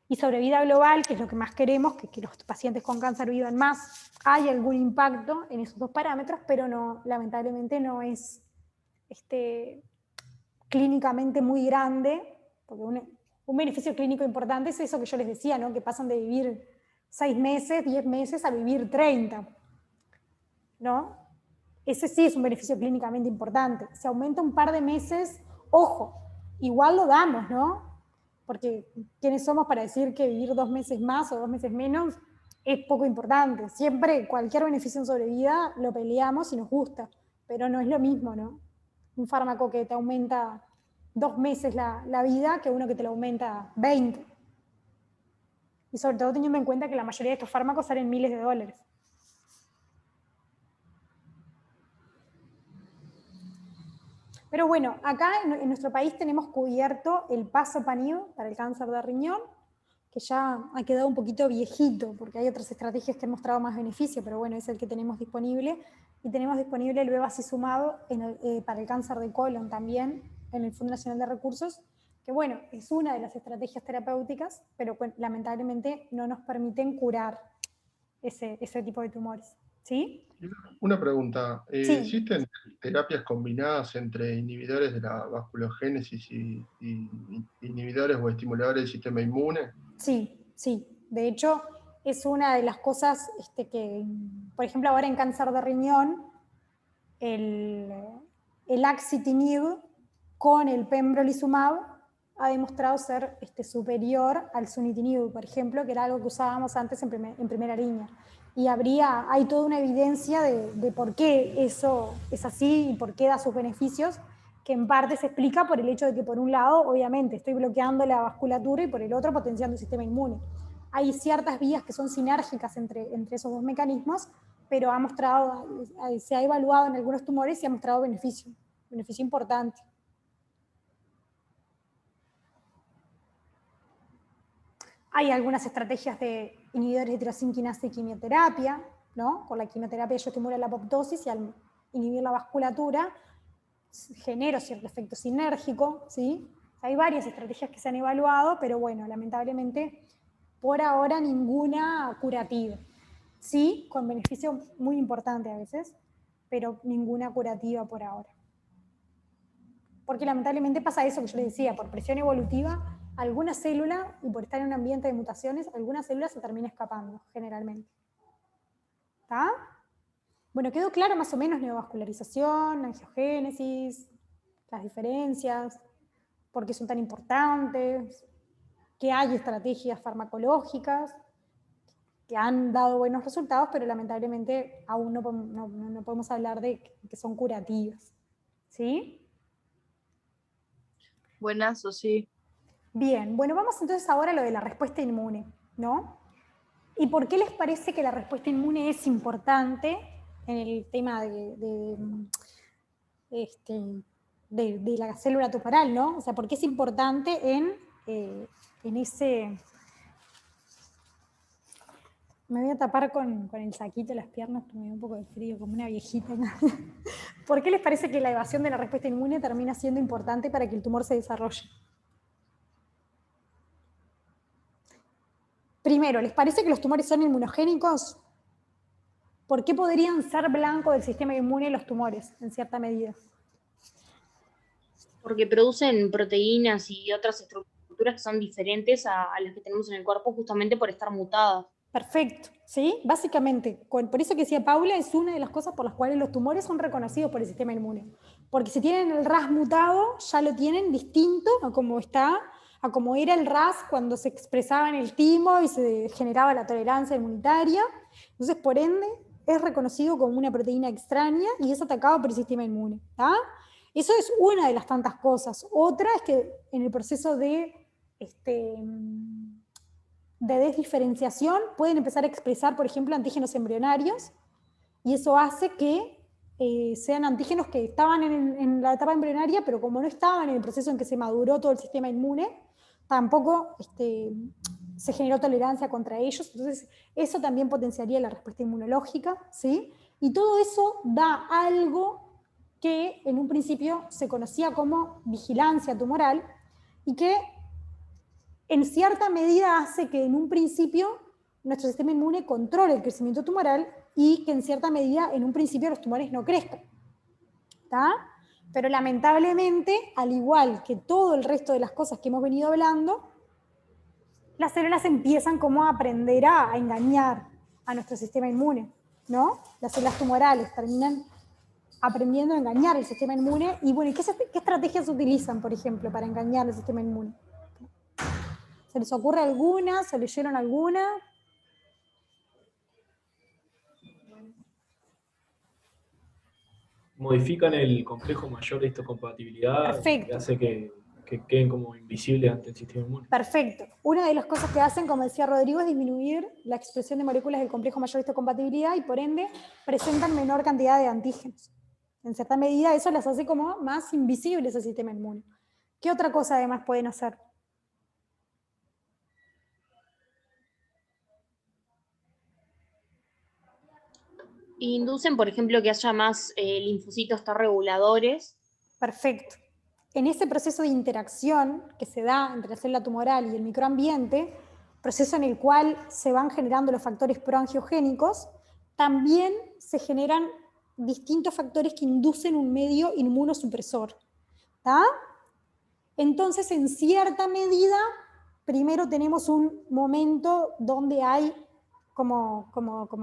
y sobrevida global, que es lo que más queremos, que los pacientes con cáncer vivan más, hay algún impacto en esos dos parámetros, pero no, lamentablemente no es clínicamente muy grande, porque un beneficio clínico importante es eso que yo les decía, ¿no? Que pasan de vivir 6 meses, 10 meses a vivir 30, ¿no? Ese sí es un beneficio clínicamente importante. Se aumenta un par de meses, ojo, igual lo damos, ¿no? Porque ¿quiénes somos para decir que vivir 2 meses más o 2 meses menos es poco importante? Siempre cualquier beneficio en sobrevida lo peleamos y nos gusta, pero no es lo mismo, ¿no? Un fármaco que te aumenta 2 meses la vida que uno que te lo aumenta 20. Y sobre todo teniendo en cuenta que la mayoría de estos fármacos salen miles de dólares. Pero bueno, acá en nuestro país tenemos cubierto el pazopanib para el cáncer de riñón, que ya ha quedado un poquito viejito, porque hay otras estrategias que han mostrado más beneficio, pero bueno, es el que tenemos disponible. Y tenemos disponible el bevacizumab para el cáncer de colon también, en el Fondo Nacional de Recursos, que bueno, es una de las estrategias terapéuticas, pero lamentablemente no nos permiten curar ese tipo de tumores. ¿Sí? Una pregunta. Sí. ¿Existen terapias combinadas entre inhibidores de la vasculogénesis y inhibidores o estimuladores del sistema inmune? Sí, sí. De hecho, es una de las cosas que, por ejemplo, ahora en cáncer de riñón, el axitinib con el pembrolizumab ha demostrado ser superior al sunitinib, por ejemplo, que era algo que usábamos antes en primera línea. y hay toda una evidencia de por qué eso es así y por qué da sus beneficios, que en parte se explica por el hecho de que por un lado, obviamente, estoy bloqueando la vasculatura y por el otro potenciando el sistema inmune. Hay ciertas vías que son sinérgicas entre esos dos mecanismos, pero se ha evaluado en algunos tumores y ha mostrado beneficio importante. Hay algunas estrategias de inhibidores de tirosinquinasa y quimioterapia, ¿no? Con la quimioterapia yo estimulo la apoptosis y al inhibir la vasculatura genero cierto efecto sinérgico, ¿sí? Hay varias estrategias que se han evaluado, pero bueno, lamentablemente por ahora ninguna curativa. Sí, con beneficio muy importante a veces, pero ninguna curativa por ahora. Porque lamentablemente pasa eso que yo les decía, por presión evolutiva, alguna célula, y por estar en un ambiente de mutaciones, alguna célula se termina escapando, generalmente. ¿Está? Bueno, quedó claro más o menos neovascularización, angiogénesis, las diferencias, por qué son tan importantes, que hay estrategias farmacológicas que han dado buenos resultados, pero lamentablemente aún no podemos hablar de que son curativas. ¿Sí? Buenazo, sí. Bien, bueno, vamos entonces ahora a lo de la respuesta inmune, ¿no? ¿Y por qué les parece que la respuesta inmune es importante en el tema de la célula tumoral, ¿no? O sea, ¿por qué es importante en ese... Me voy a tapar con el saquito las piernas porque me da un poco de frío, como una viejita. ¿Por qué les parece que la evasión de la respuesta inmune termina siendo importante para que el tumor se desarrolle? Primero, ¿les parece que los tumores son inmunogénicos? ¿Por qué podrían ser blanco del sistema inmune los tumores, en cierta medida? Porque producen proteínas y otras estructuras que son diferentes a las que tenemos en el cuerpo justamente por estar mutadas. Perfecto, ¿sí? Básicamente, por eso que decía Paula, es una de las cosas por las cuales los tumores son reconocidos por el sistema inmune. Porque si tienen el RAS mutado, ya lo tienen distinto a como era el RAS cuando se expresaba en el timo y se generaba la tolerancia inmunitaria. Entonces, por ende, es reconocido como una proteína extraña y es atacado por el sistema inmune. ¿Tá? Eso es una de las tantas cosas. Otra es que en el proceso de desdiferenciación pueden empezar a expresar, por ejemplo, antígenos embrionarios, y eso hace que sean antígenos que estaban en la etapa embrionaria, pero como no estaban en el proceso en que se maduró todo el sistema inmune, tampoco se generó tolerancia contra ellos. Entonces, eso también potenciaría la respuesta inmunológica, ¿sí? Y todo eso da algo que en un principio se conocía como vigilancia tumoral y que en cierta medida hace que en un principio nuestro sistema inmune controle el crecimiento tumoral y que en cierta medida en un principio los tumores no crezcan. ¿Tá? Pero lamentablemente, al igual que todo el resto de las cosas que hemos venido hablando, las células empiezan como a aprender a engañar a nuestro sistema inmune, ¿no? Las células tumorales terminan aprendiendo a engañar el sistema inmune. Y bueno, ¿qué estrategias utilizan, por ejemplo, para engañar el sistema inmune? ¿Se les ocurre alguna? ¿Se leyeron alguna? Modifican el complejo mayor de histocompatibilidad. Perfecto. Que hace que queden como invisibles ante el sistema inmune. Perfecto. Una de las cosas que hacen, como decía Rodrigo, es disminuir la expresión de moléculas del complejo mayor de histocompatibilidad y por ende presentan menor cantidad de antígenos. En cierta medida eso las hace como más invisibles al sistema inmune. ¿Qué otra cosa además pueden hacer? Inducen, por ejemplo, que haya más linfocitos T reguladores. Perfecto. En ese proceso de interacción que se da entre la célula tumoral y el microambiente, proceso en el cual se van generando los factores proangiogénicos, también se generan distintos factores que inducen un medio inmunosupresor. ¿Tá? Entonces, en cierta medida, primero tenemos un momento donde hay, como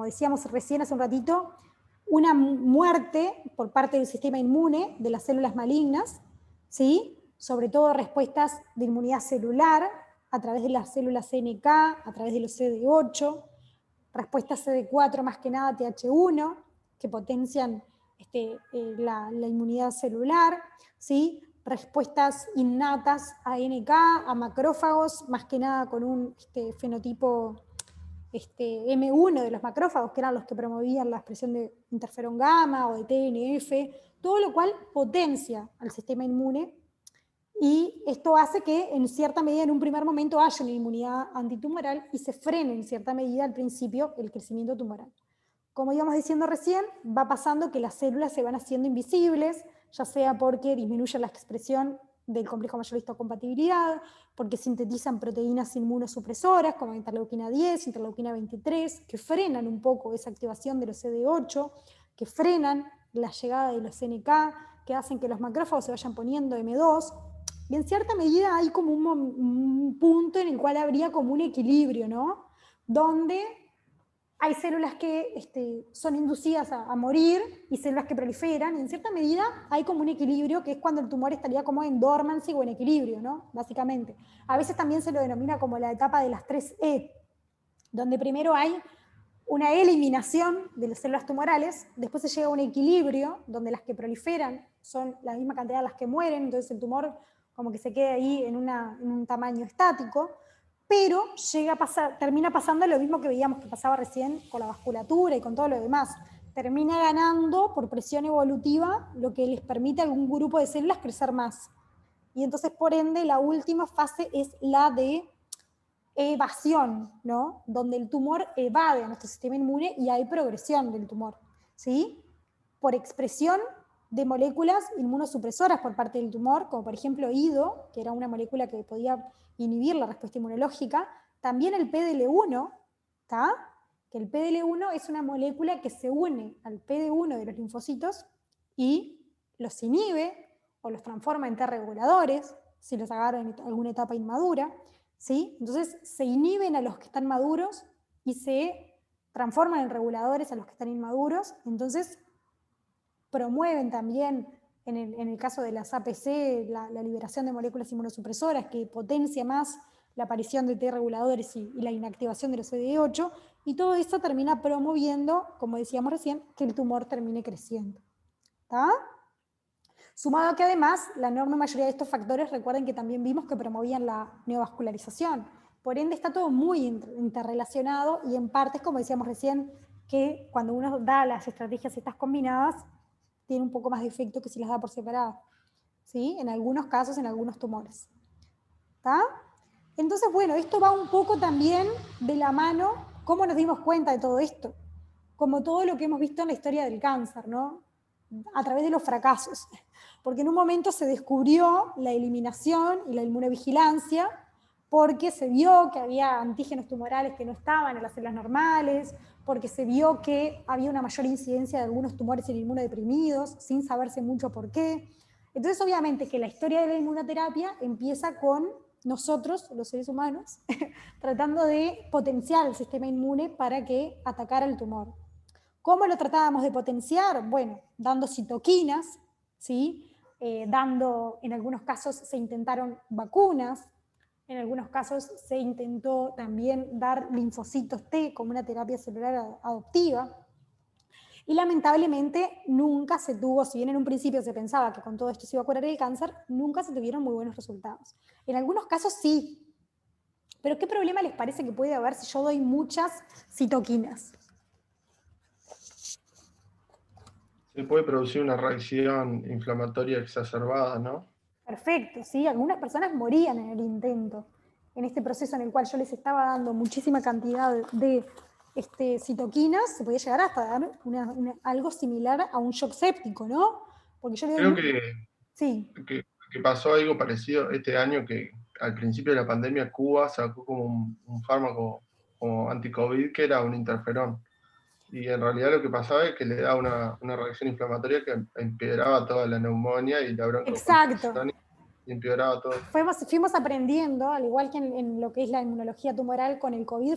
decíamos recién hace un ratito, una muerte por parte del sistema inmune de las células malignas, ¿sí? Sobre todo respuestas de inmunidad celular a través de las células NK, a través de los CD8, respuesta CD4 más que nada TH1, que potencian la inmunidad celular, ¿sí? Respuestas innatas a NK, a macrófagos, más que nada con un fenotipo M1 de los macrófagos, que eran los que promovían la expresión de interferón gamma o de TNF, todo lo cual potencia al sistema inmune, y esto hace que en cierta medida en un primer momento haya una inmunidad antitumoral y se frene en cierta medida al principio el crecimiento tumoral. Como íbamos diciendo recién, va pasando que las células se van haciendo invisibles, ya sea porque disminuye la expresión del complejo mayor histocompatibilidad, porque sintetizan proteínas inmunosupresoras como interleuquina 10, interleuquina 23, que frenan un poco esa activación de los CD8, que frenan la llegada de los NK, que hacen que los macrófagos se vayan poniendo M2, y en cierta medida hay como un punto en el cual habría como un equilibrio, ¿no? Donde hay células que son inducidas a morir y células que proliferan, y en cierta medida hay como un equilibrio, que es cuando el tumor estaría como en dormancy o en equilibrio, ¿no? Básicamente. A veces también se lo denomina como la etapa de las 3E, donde primero hay una eliminación de las células tumorales, después se llega a un equilibrio, donde las que proliferan son la misma cantidad de las que mueren, entonces el tumor como que se queda ahí en un tamaño estático, pero termina pasando lo mismo que veíamos que pasaba recién con la vasculatura y con todo lo demás. Termina ganando por presión evolutiva lo que les permite a algún grupo de células crecer más. Y entonces, por ende, la última fase es la de evasión, ¿no? Donde el tumor evade a nuestro sistema inmune y hay progresión del tumor, ¿sí? Por expresión de moléculas inmunosupresoras por parte del tumor, como por ejemplo IDO, que era una molécula que podía inhibir la respuesta inmunológica, también el PDL1, ¿está? Que el PDL1 es una molécula que se une al PD1 de los linfocitos y los inhibe o los transforma en T reguladores, si los agarra en alguna etapa inmadura, ¿sí? Entonces se inhiben a los que están maduros y se transforman en reguladores a los que están inmaduros, entonces promueven también, en el caso de las APC, la liberación de moléculas inmunosupresoras, que potencia más la aparición de T reguladores y la inactivación de los CD8, y todo eso termina promoviendo, como decíamos recién, que el tumor termine creciendo. ¿Está? Sumado a que además la enorme mayoría de estos factores, recuerden que también vimos que promovían la neovascularización. Por ende está todo muy interrelacionado, y en partes, como decíamos recién, que cuando uno da las estrategias estas combinadas, tiene un poco más de efecto que si las da por separado, ¿sí? En algunos casos, en algunos tumores. ¿Está? Entonces, bueno, esto va un poco también de la mano, ¿cómo nos dimos cuenta de todo esto? Como todo lo que hemos visto en la historia del cáncer, ¿no? A través de los fracasos. Porque en un momento se descubrió la eliminación y la inmunovigilancia, porque se vio que había antígenos tumorales que no estaban en las células normales, porque se vio que había una mayor incidencia de algunos tumores en inmunodeprimidos, sin saberse mucho por qué. Entonces, obviamente, que la historia de la inmunoterapia empieza con nosotros, los seres humanos, tratando de potenciar el sistema inmune para que atacara el tumor. ¿Cómo lo tratábamos de potenciar? Bueno, dando citoquinas, ¿sí? En algunos casos se intentaron vacunas, en algunos casos se intentó también dar linfocitos T como una terapia celular adoptiva, y lamentablemente nunca se tuvo, si bien en un principio se pensaba que con todo esto se iba a curar el cáncer, nunca se tuvieron muy buenos resultados. En algunos casos sí, pero ¿qué problema les parece que puede haber si yo doy muchas citoquinas? Se puede producir una reacción inflamatoria exacerbada, ¿no? Perfecto, ¿sí? Algunas personas morían en el intento, en este proceso en el cual yo les estaba dando muchísima cantidad de citoquinas, se podía llegar hasta dar algo similar a un shock séptico, ¿no? Porque yo le doy... Creo Sí. que pasó algo parecido este año, que al principio de la pandemia Cuba sacó como un fármaco como anti-COVID que era un interferón. Y en realidad lo que pasaba es que le daba una reacción inflamatoria que empeoraba toda la neumonía y la broncoconstricción, y empeoraba todo. Fuimos aprendiendo, al igual que en lo que es la inmunología tumoral con el COVID,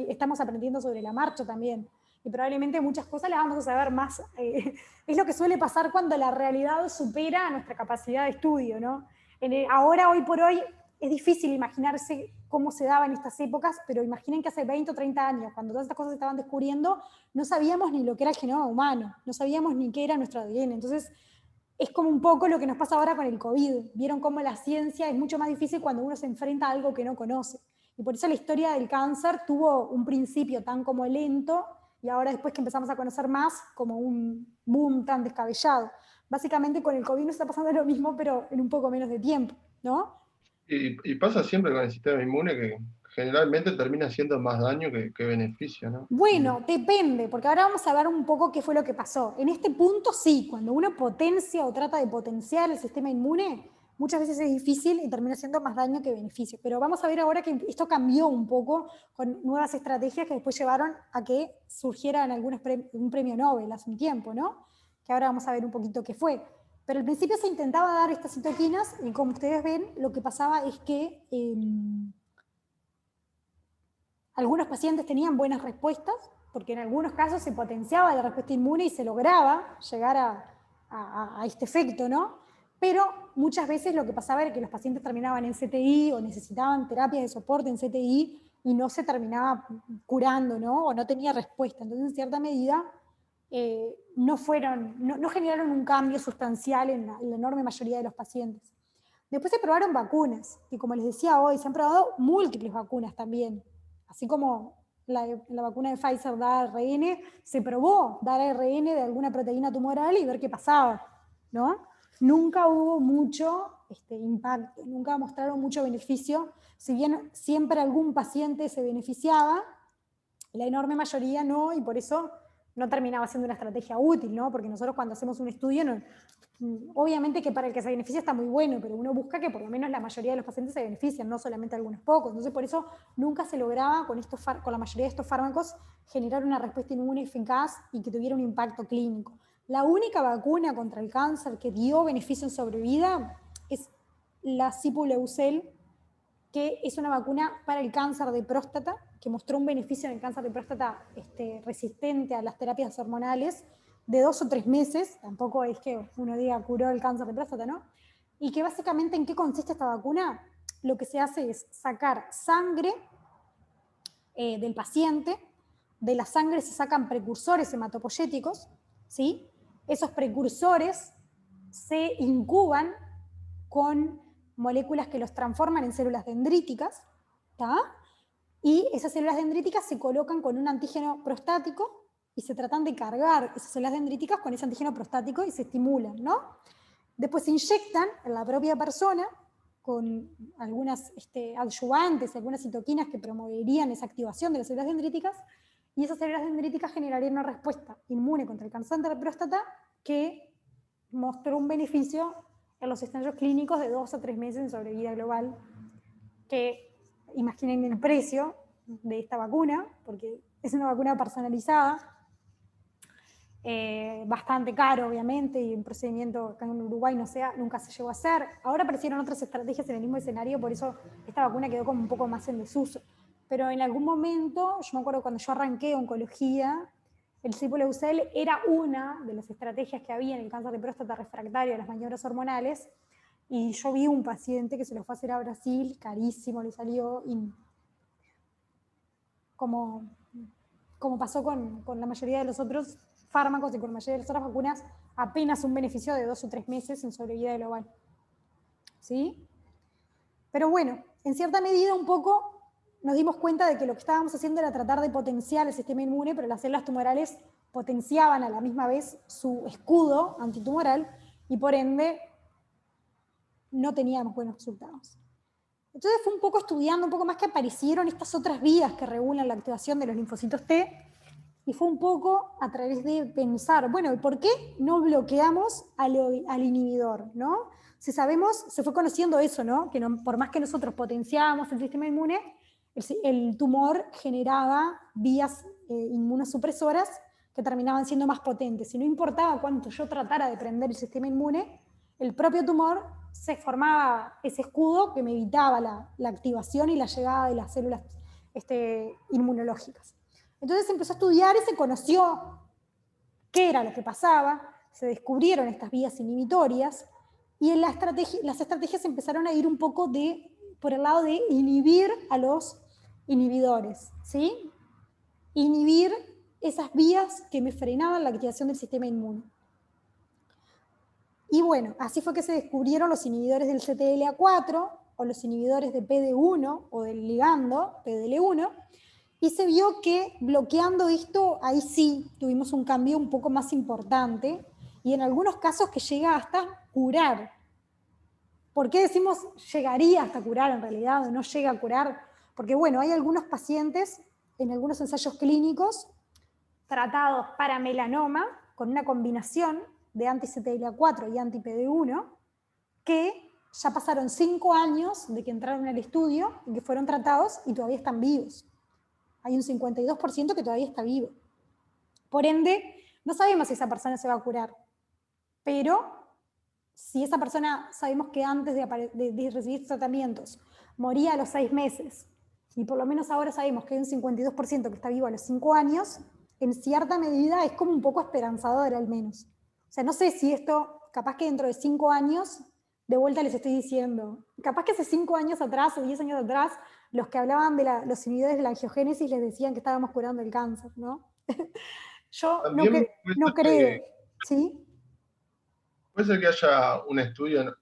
estamos aprendiendo sobre la marcha también. Y probablemente muchas cosas las vamos a saber más. Es lo que suele pasar cuando la realidad supera nuestra capacidad de estudio, ¿no? Ahora, hoy por hoy, es difícil imaginarse cómo se daba en estas épocas, pero imaginen que hace 20 o 30 años, cuando todas estas cosas se estaban descubriendo, no sabíamos ni lo que era el genoma humano, no sabíamos ni qué era nuestro ADN. Entonces, es como un poco lo que nos pasa ahora con el COVID. Vieron cómo la ciencia es mucho más difícil cuando uno se enfrenta a algo que no conoce. Y por eso la historia del cáncer tuvo un principio tan como lento, y ahora después que empezamos a conocer más, como un boom tan descabellado. Básicamente con el COVID nos está pasando lo mismo, pero en un poco menos de tiempo, ¿no? Y pasa siempre con el sistema inmune que generalmente termina haciendo más daño que beneficio, ¿no? Bueno, depende, porque ahora vamos a ver un poco qué fue lo que pasó. En este punto sí, cuando uno potencia o trata de potenciar el sistema inmune, muchas veces es difícil y termina haciendo más daño que beneficio. Pero vamos a ver ahora que esto cambió un poco con nuevas estrategias que después llevaron a que surgiera en un premio Nobel hace un tiempo, ¿no? Que ahora vamos a ver un poquito qué fue. Pero al principio se intentaba dar estas citoquinas y como ustedes ven, lo que pasaba es que algunos pacientes tenían buenas respuestas, porque en algunos casos se potenciaba la respuesta inmune y se lograba llegar a este efecto, ¿no? Pero muchas veces lo que pasaba era que los pacientes terminaban en CTI o necesitaban terapias de soporte en CTI y no se terminaba curando, ¿no? O no tenía respuesta. Entonces, en cierta medida, no generaron un cambio sustancial en la enorme mayoría de los pacientes. Después se probaron vacunas, que como les decía hoy, se han probado múltiples vacunas también. Así como la vacuna de Pfizer da ARN, se probó dar ARN de alguna proteína tumoral y ver qué pasaba, ¿no? Nunca hubo mucho impacto, nunca mostraron mucho beneficio. Si bien siempre algún paciente se beneficiaba, la enorme mayoría no, y por eso no terminaba siendo una estrategia útil, ¿no? Porque nosotros cuando hacemos un estudio, obviamente que para el que se beneficia está muy bueno, pero uno busca que por lo menos la mayoría de los pacientes se beneficien, no solamente algunos pocos. Entonces por eso nunca se lograba con la mayoría de estos fármacos generar una respuesta inmune eficaz y que tuviera un impacto clínico. La única vacuna contra el cáncer que dio beneficio en sobrevida es la Sipuleucel, que es una vacuna para el cáncer de próstata, que mostró un beneficio en el cáncer de próstata resistente a las terapias hormonales de 2 o 3 meses, tampoco es que uno diga curó el cáncer de próstata, ¿no? Y que básicamente, ¿en qué consiste esta vacuna? Lo que se hace es sacar sangre del paciente, de la sangre se sacan precursores hematopoyéticos, ¿sí? Esos precursores se incuban con moléculas que los transforman en células dendríticas, ¿tá? Y esas células dendríticas se colocan con un antígeno prostático y se tratan de cargar esas células dendríticas con ese antígeno prostático y se estimulan, ¿no? Después se inyectan en la propia persona con algunas adyuvantes, algunas citoquinas que promoverían esa activación de las células dendríticas, y esas células dendríticas generarían una respuesta inmune contra el cáncer de próstata que mostró un beneficio en los ensayos clínicos de 2 a 3 meses en sobrevida global, que imaginen el precio de esta vacuna, porque es una vacuna personalizada, bastante caro obviamente, y un procedimiento acá en Uruguay nunca se llegó a hacer. Ahora aparecieron otras estrategias en el mismo escenario, por eso esta vacuna quedó como un poco más en desuso. Pero en algún momento, yo me acuerdo cuando yo arranqué oncología, el Sipuleucel era una de las estrategias que había en el cáncer de próstata refractario a las maniobras hormonales, y yo vi un paciente que se lo fue a hacer a Brasil, carísimo, le salió, y como pasó con la mayoría de los otros fármacos y con la mayoría de las otras vacunas, apenas un beneficio de 2 o 3 meses en sobrevida global. ¿Sí? Pero bueno, en cierta medida un poco nos dimos cuenta de que lo que estábamos haciendo era tratar de potenciar el sistema inmune, pero las células tumorales potenciaban a la misma vez su escudo antitumoral y por ende no teníamos buenos resultados. Entonces fue un poco estudiando un poco más que aparecieron estas otras vías que regulan la activación de los linfocitos T, y fue un poco a través de pensar, bueno, ¿por qué no bloqueamos al inhibidor? ¿No? Si sabemos, se fue conociendo eso, ¿no? Que por más que nosotros potenciábamos el sistema inmune, el tumor generaba vías inmunosupresoras que terminaban siendo más potentes. Y no importaba cuánto yo tratara de prender el sistema inmune, el propio tumor se formaba ese escudo que me evitaba la activación y la llegada de las células inmunológicas. Entonces se empezó a estudiar y se conoció qué era lo que pasaba, se descubrieron estas vías inhibitorias y las estrategias empezaron a ir un poco de por el lado de inhibir a los inhibidores, ¿sí? Inhibir esas vías que me frenaban la activación del sistema inmune. Y bueno, así fue que se descubrieron los inhibidores del CTLA4 o los inhibidores de PD1 o del ligando PDL1, y se vio que bloqueando esto, ahí sí tuvimos un cambio un poco más importante, y en algunos casos que llega hasta curar. ¿Por qué decimos llegaría hasta curar en realidad o no llega a curar? Porque bueno, hay algunos pacientes en algunos ensayos clínicos tratados para melanoma con una combinación de anti-CTLA4 y anti-PD1 que ya pasaron 5 años de que entraron al estudio y que fueron tratados y todavía están vivos. Hay un 52% que todavía está vivo. Por ende, no sabemos si esa persona se va a curar, pero si esa persona sabemos que antes de recibir tratamientos moría a los 6 meses, y por lo menos ahora sabemos que hay un 52% que está vivo a los 5 años, en cierta medida es como un poco esperanzador al menos. O sea, no sé si esto, capaz que dentro de 5 años, de vuelta les estoy diciendo, capaz que hace 5 años atrás o 10 años atrás, los que hablaban de los inhibidores de la angiogénesis les decían que estábamos curando el cáncer, ¿no? Yo no creo, ¿sí? Puede ser que haya un estudio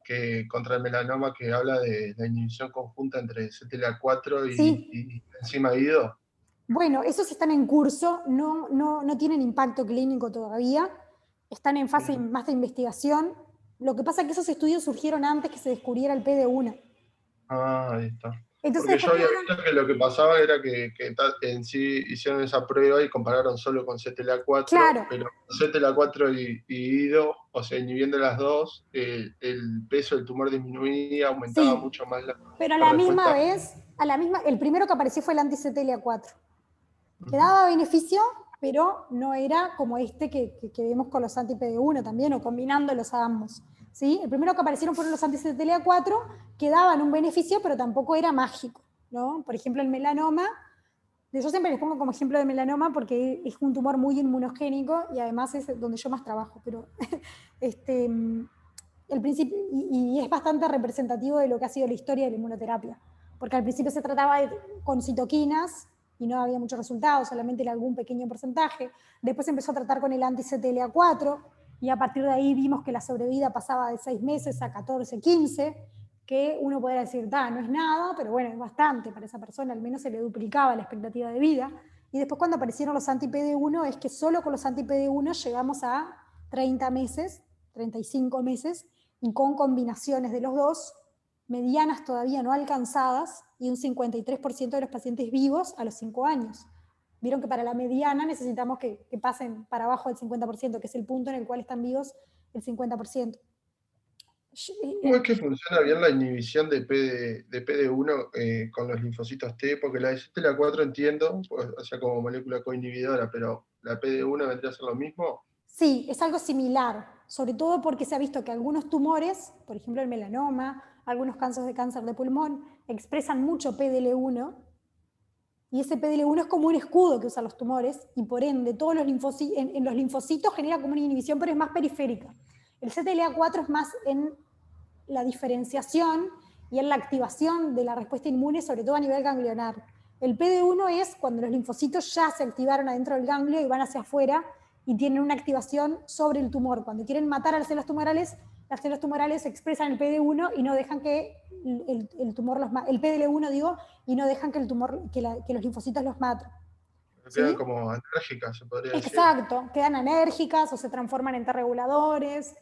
contra el melanoma que habla de la inhibición conjunta entre CTLA4 y enzima IDO. Bueno, esos están en curso, no tienen impacto clínico todavía, están en fase más de investigación. Lo que pasa es que esos estudios surgieron antes que se descubriera el PD1. Ah, ahí está. Entonces, porque yo había visto que lo que pasaba era que en sí hicieron esa prueba y compararon solo con CTLA4, claro. Pero CTLA4 y IDO, o sea, inhibiendo las dos, el peso del tumor disminuía, aumentaba mucho más pero a la misma vez, el primero que apareció fue el anti-CTLA4, que daba beneficio, pero no era como este que vemos con los anti-PD1 también, o combinándolos a ambos. ¿Sí? El primero que aparecieron fueron los anti-CTLA4, que daban un beneficio, pero tampoco era mágico, ¿no? Por ejemplo, el melanoma, yo siempre les pongo como ejemplo de melanoma porque es un tumor muy inmunogénico y además es donde yo más trabajo, pero el principio, y es bastante representativo de lo que ha sido la historia de la inmunoterapia, porque al principio se trataba con citoquinas y no había muchos resultados, solamente en algún pequeño porcentaje. Después se empezó a tratar con el anti-CTLA4, y a partir de ahí vimos que la sobrevida pasaba de 6 meses a 14, 15, que uno podría decir, no es nada, pero bueno, es bastante para esa persona, al menos se le duplicaba la expectativa de vida. Y después cuando aparecieron los anti-PD1, es que solo con los anti-PD1 llegamos a 30 meses, 35 meses, y con combinaciones de los dos, medianas todavía no alcanzadas, y un 53% de los pacientes vivos a los 5 años. Vieron que para la mediana necesitamos que pasen para abajo del 50%, que es el punto en el cual están vivos el 50%. ¿Cómo es que funciona bien la inhibición de PD1 con los linfocitos T? Porque la de CTLA4 entiendo, o sea, como molécula coinhibidora, pero ¿la PD1 vendría a ser lo mismo? Sí, es algo similar, sobre todo porque se ha visto que algunos tumores, por ejemplo el melanoma, algunos casos de cáncer de pulmón, expresan mucho PDL1, y ese PDL1 es como un escudo que usan los tumores, y por ende todos los en los linfocitos genera como una inhibición, pero es más periférica. El CTLA4 es más en la diferenciación y en la activación de la respuesta inmune, sobre todo a nivel ganglionar. El PD1 es cuando los linfocitos ya se activaron adentro del ganglio y van hacia afuera y tienen una activación sobre el tumor. Cuando quieren matar a las células tumorales expresan el PD1 y no dejan que el tumor el PDL1 digo, y no dejan que los linfocitos los maten. Quedan ¿Sí? como anérgicas, se podría decir. Exacto, quedan anérgicas o se transforman en T reguladores.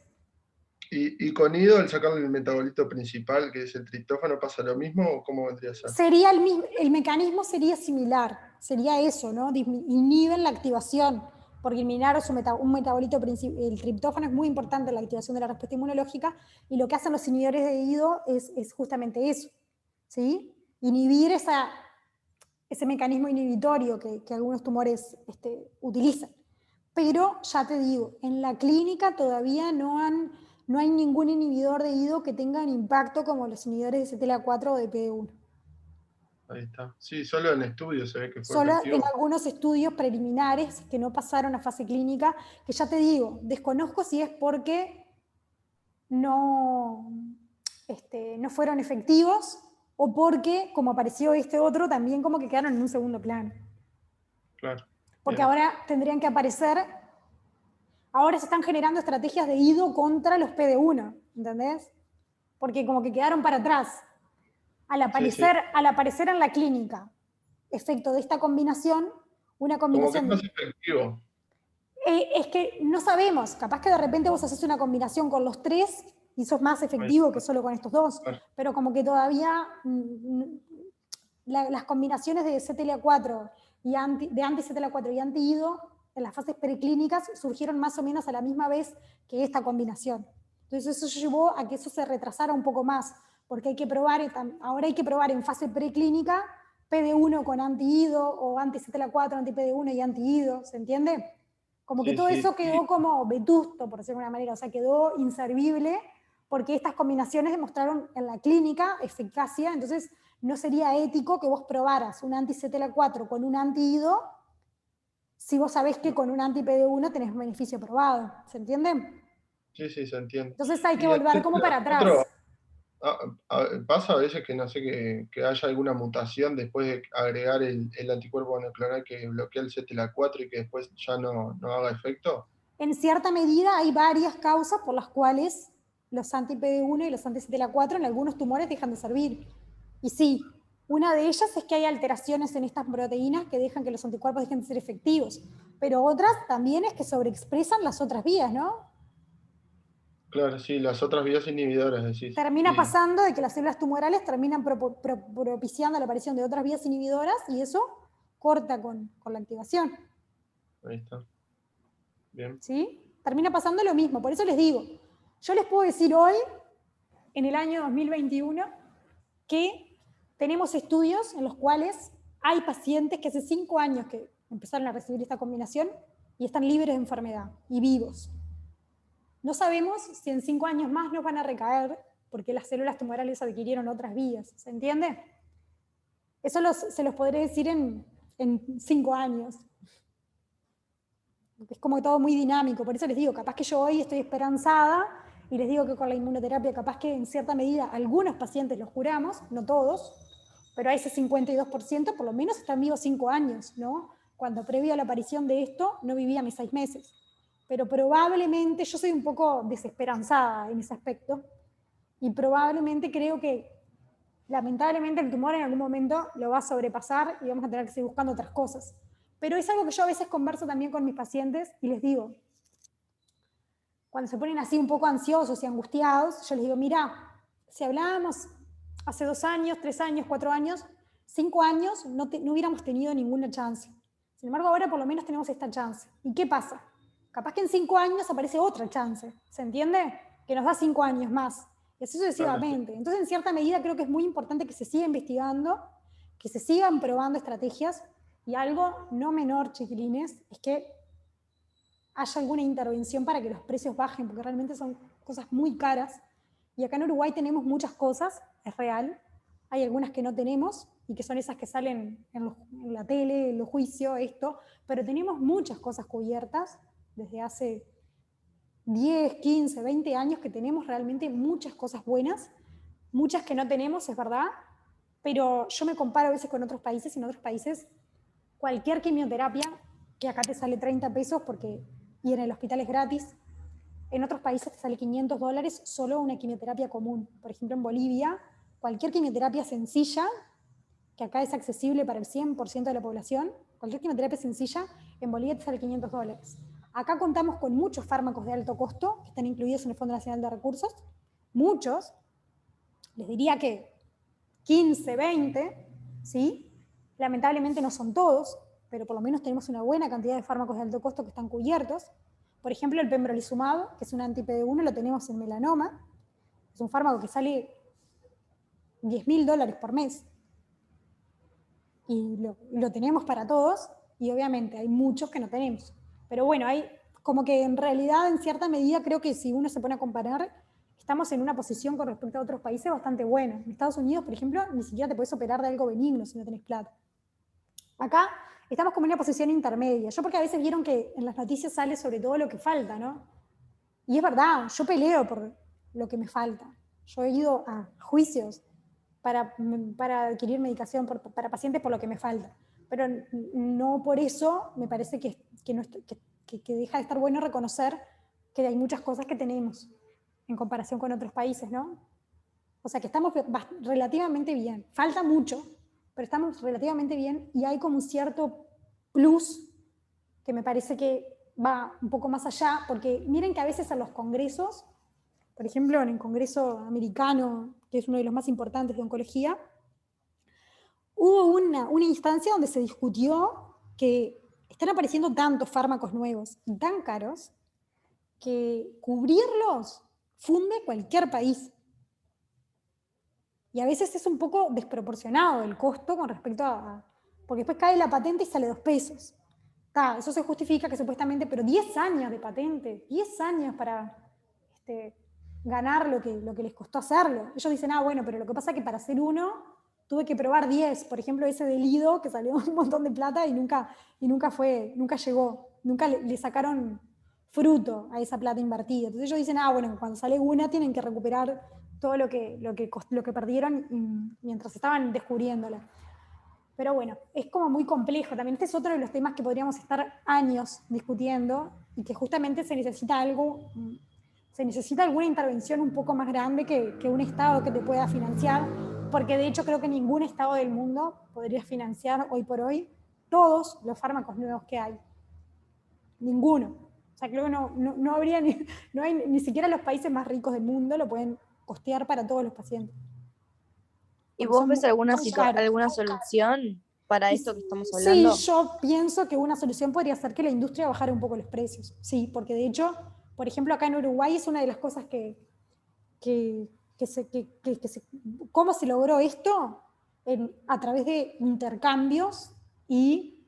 ¿Y con IDO, al sacarle el metabolito principal, que es el triptófano, pasa lo mismo o cómo vendría a ser? Sería el mecanismo sería similar, sería eso, ¿no? Inhiben la activación, porque eliminar un metabolito principal, el triptófano es muy importante en la activación de la respuesta inmunológica, y lo que hacen los inhibidores de IDO es justamente eso, ¿sí? Inhibir ese mecanismo inhibitorio que algunos tumores utilizan. Pero, ya te digo, en la clínica todavía no hay ningún inhibidor de IDO que tenga un impacto como los inhibidores de CTLA4 o de PD1. Ahí está. Sí, solo en estudios se ve que fue Solo efectivo. en algunos estudios preliminares que no pasaron a fase clínica, que ya te digo, desconozco si es porque no fueron efectivos o porque, como apareció este otro, también como que quedaron en un segundo plano. Claro. Porque Bien. ahora tendrían que aparecer, ahora se están generando estrategias de IDO contra los PD1, ¿entendés? Porque como que quedaron para atrás. Al Sí, sí. aparecer en la clínica, efecto de esta combinación, una Como que es combinación más efectivo. es que no sabemos, capaz que de repente vos haces una combinación con los tres y sos más Ahí efectivo está. que solo con estos dos, Claro. pero como que todavía las combinaciones de CTLA4 y de anti-CTLA4 y anti-IDO en las fases preclínicas surgieron más o menos a la misma vez que esta combinación. Entonces eso llevó a que eso se retrasara un poco más, porque hay que probar, ahora hay que probar en fase preclínica PD1 con anti-IDO o anti-CTLA4, anti-PD1 y anti-IDO, ¿se entiende? Como que Sí, todo sí. eso quedó como vetusto, por decirlo de una manera, o sea, quedó inservible porque estas combinaciones demostraron en la clínica eficacia, entonces no sería ético que vos probaras un anti-CTLA4 con un anti-IDO si vos sabés que con un anti-PD1 tenés un beneficio probado, ¿se entiende? Sí, sí, se entiende. Entonces hay que Y el volver como para otro, atrás. pasa a veces que no sé que haya alguna mutación después de agregar el anticuerpo monoclonal que bloquea el CTLA4 y que después ya no haga efecto. En cierta medida hay varias causas por las cuales los anti-PD1 y los anti-CTLA4 en algunos tumores dejan de servir. Y sí, una de ellas es que hay alteraciones en estas proteínas que dejan que los anticuerpos dejen de ser efectivos. Pero otras también es que sobreexpresan las otras vías, ¿no? Claro, sí, las otras vías inhibidoras, decís. Termina pasando de que las células tumorales terminan propiciando la aparición de otras vías inhibidoras y eso corta con la activación. Ahí está. Bien. ¿Sí? Termina pasando lo mismo. Por eso les digo, yo les puedo decir hoy, en el año 2021, que tenemos estudios en los cuales hay pacientes que hace 5 años que empezaron a recibir esta combinación y están libres de enfermedad y vivos. No sabemos si en 5 años más nos van a recaer porque las células tumorales adquirieron otras vías. ¿Se entiende? Eso se los podré decir en 5 años. Es como todo muy dinámico. Por eso les digo, capaz que yo hoy estoy esperanzada y les digo que con la inmunoterapia capaz que en cierta medida algunos pacientes los curamos, no todos, pero a ese 52% por lo menos están vivos 5 años, ¿no? Cuando previo a la aparición de esto no vivía mis 6 meses. Pero probablemente yo soy un poco desesperanzada en ese aspecto y probablemente creo que lamentablemente el tumor en algún momento lo va a sobrepasar y vamos a tener que seguir buscando otras cosas. Pero es algo que yo a veces converso también con mis pacientes y les digo, cuando se ponen así un poco ansiosos y angustiados, yo les digo, mira, si hablábamos hace 2 años, 3 años, 4 años, 5 años no hubiéramos tenido ninguna chance. Sin embargo, ahora por lo menos tenemos esta chance. ¿Y qué pasa? Capaz que en 5 años aparece otra chance, ¿se entiende? Que nos da 5 años más. Y así sucesivamente. Entonces, en cierta medida, creo que es muy importante que se siga investigando, que se sigan probando estrategias, y algo no menor, chiquilines, es que haya alguna intervención para que los precios bajen, porque realmente son cosas muy caras. Y acá en Uruguay tenemos muchas cosas, es real. Hay algunas que no tenemos, y que son esas que salen en la tele, en los juicios, esto, pero tenemos muchas cosas cubiertas desde hace 10, 15, 20 años que tenemos realmente muchas cosas buenas, muchas que no tenemos, es verdad, pero yo me comparo a veces con otros países y en otros países cualquier quimioterapia, que acá te sale 30 pesos y en el hospital es gratis, en otros países te sale $500 solo una quimioterapia común. Por ejemplo, en Bolivia, cualquier quimioterapia sencilla, que acá es accesible para el 100% de la población, cualquier quimioterapia sencilla, en Bolivia te sale $500. Acá contamos con muchos fármacos de alto costo que están incluidos en el Fondo Nacional de Recursos, muchos, les diría que 15, 20, ¿sí? Lamentablemente no son todos, pero por lo menos tenemos una buena cantidad de fármacos de alto costo que están cubiertos. Por ejemplo, el pembrolizumab, que es un anti-PD1, lo tenemos en melanoma. Es un fármaco que sale $10.000 por mes. Y lo tenemos para todos, y obviamente hay muchos que no tenemos. Pero bueno, hay como que en realidad, en cierta medida, creo que si uno se pone a comparar, estamos en una posición con respecto a otros países bastante buena. En Estados Unidos, por ejemplo, ni siquiera te puedes operar de algo benigno si no tenés plata. Acá estamos como en una posición intermedia. Yo porque a veces vieron que en las noticias sale sobre todo lo que falta, ¿no? Y es verdad, yo peleo por lo que me falta. Yo he ido a juicios para adquirir medicación para pacientes por lo que me falta. Pero no por eso me parece que deja de estar bueno reconocer que hay muchas cosas que tenemos en comparación con otros países, ¿no? O sea, que estamos relativamente bien. Falta mucho, pero estamos relativamente bien y hay como un cierto plus que me parece que va un poco más allá, porque miren que a veces en los congresos, por ejemplo, en el Congreso Americano, que es uno de los más importantes de oncología, hubo una instancia donde se discutió que están apareciendo tantos fármacos nuevos y tan caros que cubrirlos funde cualquier país. Y a veces es un poco desproporcionado el costo con respecto porque después cae la patente y sale 2 pesos. Eso se justifica que supuestamente, pero 10 años de patente, 10 años para ganar lo que les costó hacerlo. Ellos dicen, bueno, pero lo que pasa es que para hacer uno tuve que probar 10. Por ejemplo, ese del Lido, que salió un montón de plata y nunca llegó, nunca le sacaron fruto a esa plata invertida. Entonces ellos dicen, bueno, cuando sale una tienen que recuperar todo lo que perdieron mientras estaban descubriéndola. Pero bueno, es como muy complejo. También este es otro de los temas que podríamos estar años discutiendo y que justamente se necesita alguna intervención un poco más grande que un Estado que te pueda financiar, porque de hecho creo que ningún Estado del mundo podría financiar hoy por hoy todos los fármacos nuevos que hay. Ninguno. O sea, creo que no habría ni siquiera los países más ricos del mundo lo pueden costear para todos los pacientes. ¿Y vos ves alguna caros. solución para esto que estamos hablando? Sí, yo pienso que una solución podría ser que la industria bajara un poco los precios. Sí, porque de hecho, por ejemplo, acá en Uruguay es una de las cosas ¿cómo se logró esto? A través de intercambios y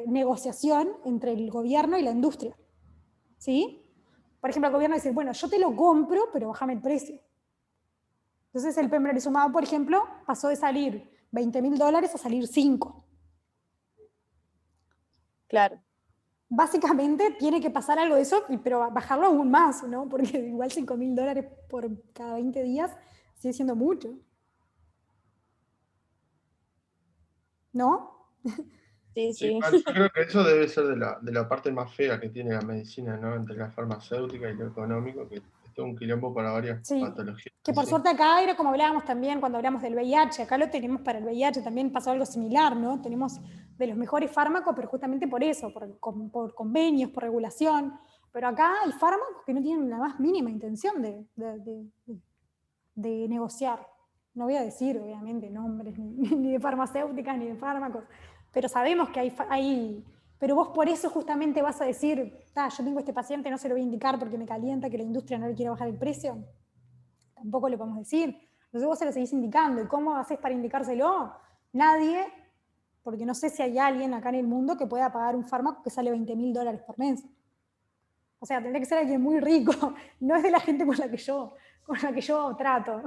negociación entre el gobierno y la industria. ¿Sí? Por ejemplo, el gobierno dice, bueno, yo te lo compro, pero bájame el precio. Entonces el pembrolizumab, por ejemplo, pasó de salir $20.000 a salir 5. Claro. Básicamente tiene que pasar algo de eso, pero bajarlo aún más, ¿no? Porque igual $5.000 por cada 20 días sigue siendo mucho. ¿No? Sí. Yo creo que eso debe ser de la parte más fea que tiene la medicina, ¿no? Entre la farmacéutica y lo económico, que es todo un quilombo para varias patologías. Que por suerte acá era como hablábamos también cuando hablamos del VIH, acá lo tenemos para el VIH, también pasó algo similar, ¿no? Tenemos de los mejores fármacos, pero justamente por eso, por convenios, por regulación, pero acá hay fármacos que no tienen la más mínima intención de negociar. No voy a decir, obviamente, nombres ni de farmacéuticas ni de fármacos, pero sabemos que hay pero vos por eso justamente vas a decir, yo tengo este paciente, no se lo voy a indicar porque me calienta que la industria no le quiere bajar el precio. Tampoco le podemos decir. Entonces vos se lo seguís indicando. ¿Y cómo haces para indicárselo? Nadie, porque no sé si hay alguien acá en el mundo que pueda pagar un fármaco que sale $20.000 por mes. O sea, tendría que ser alguien muy rico. No es de la gente con la que yo trato.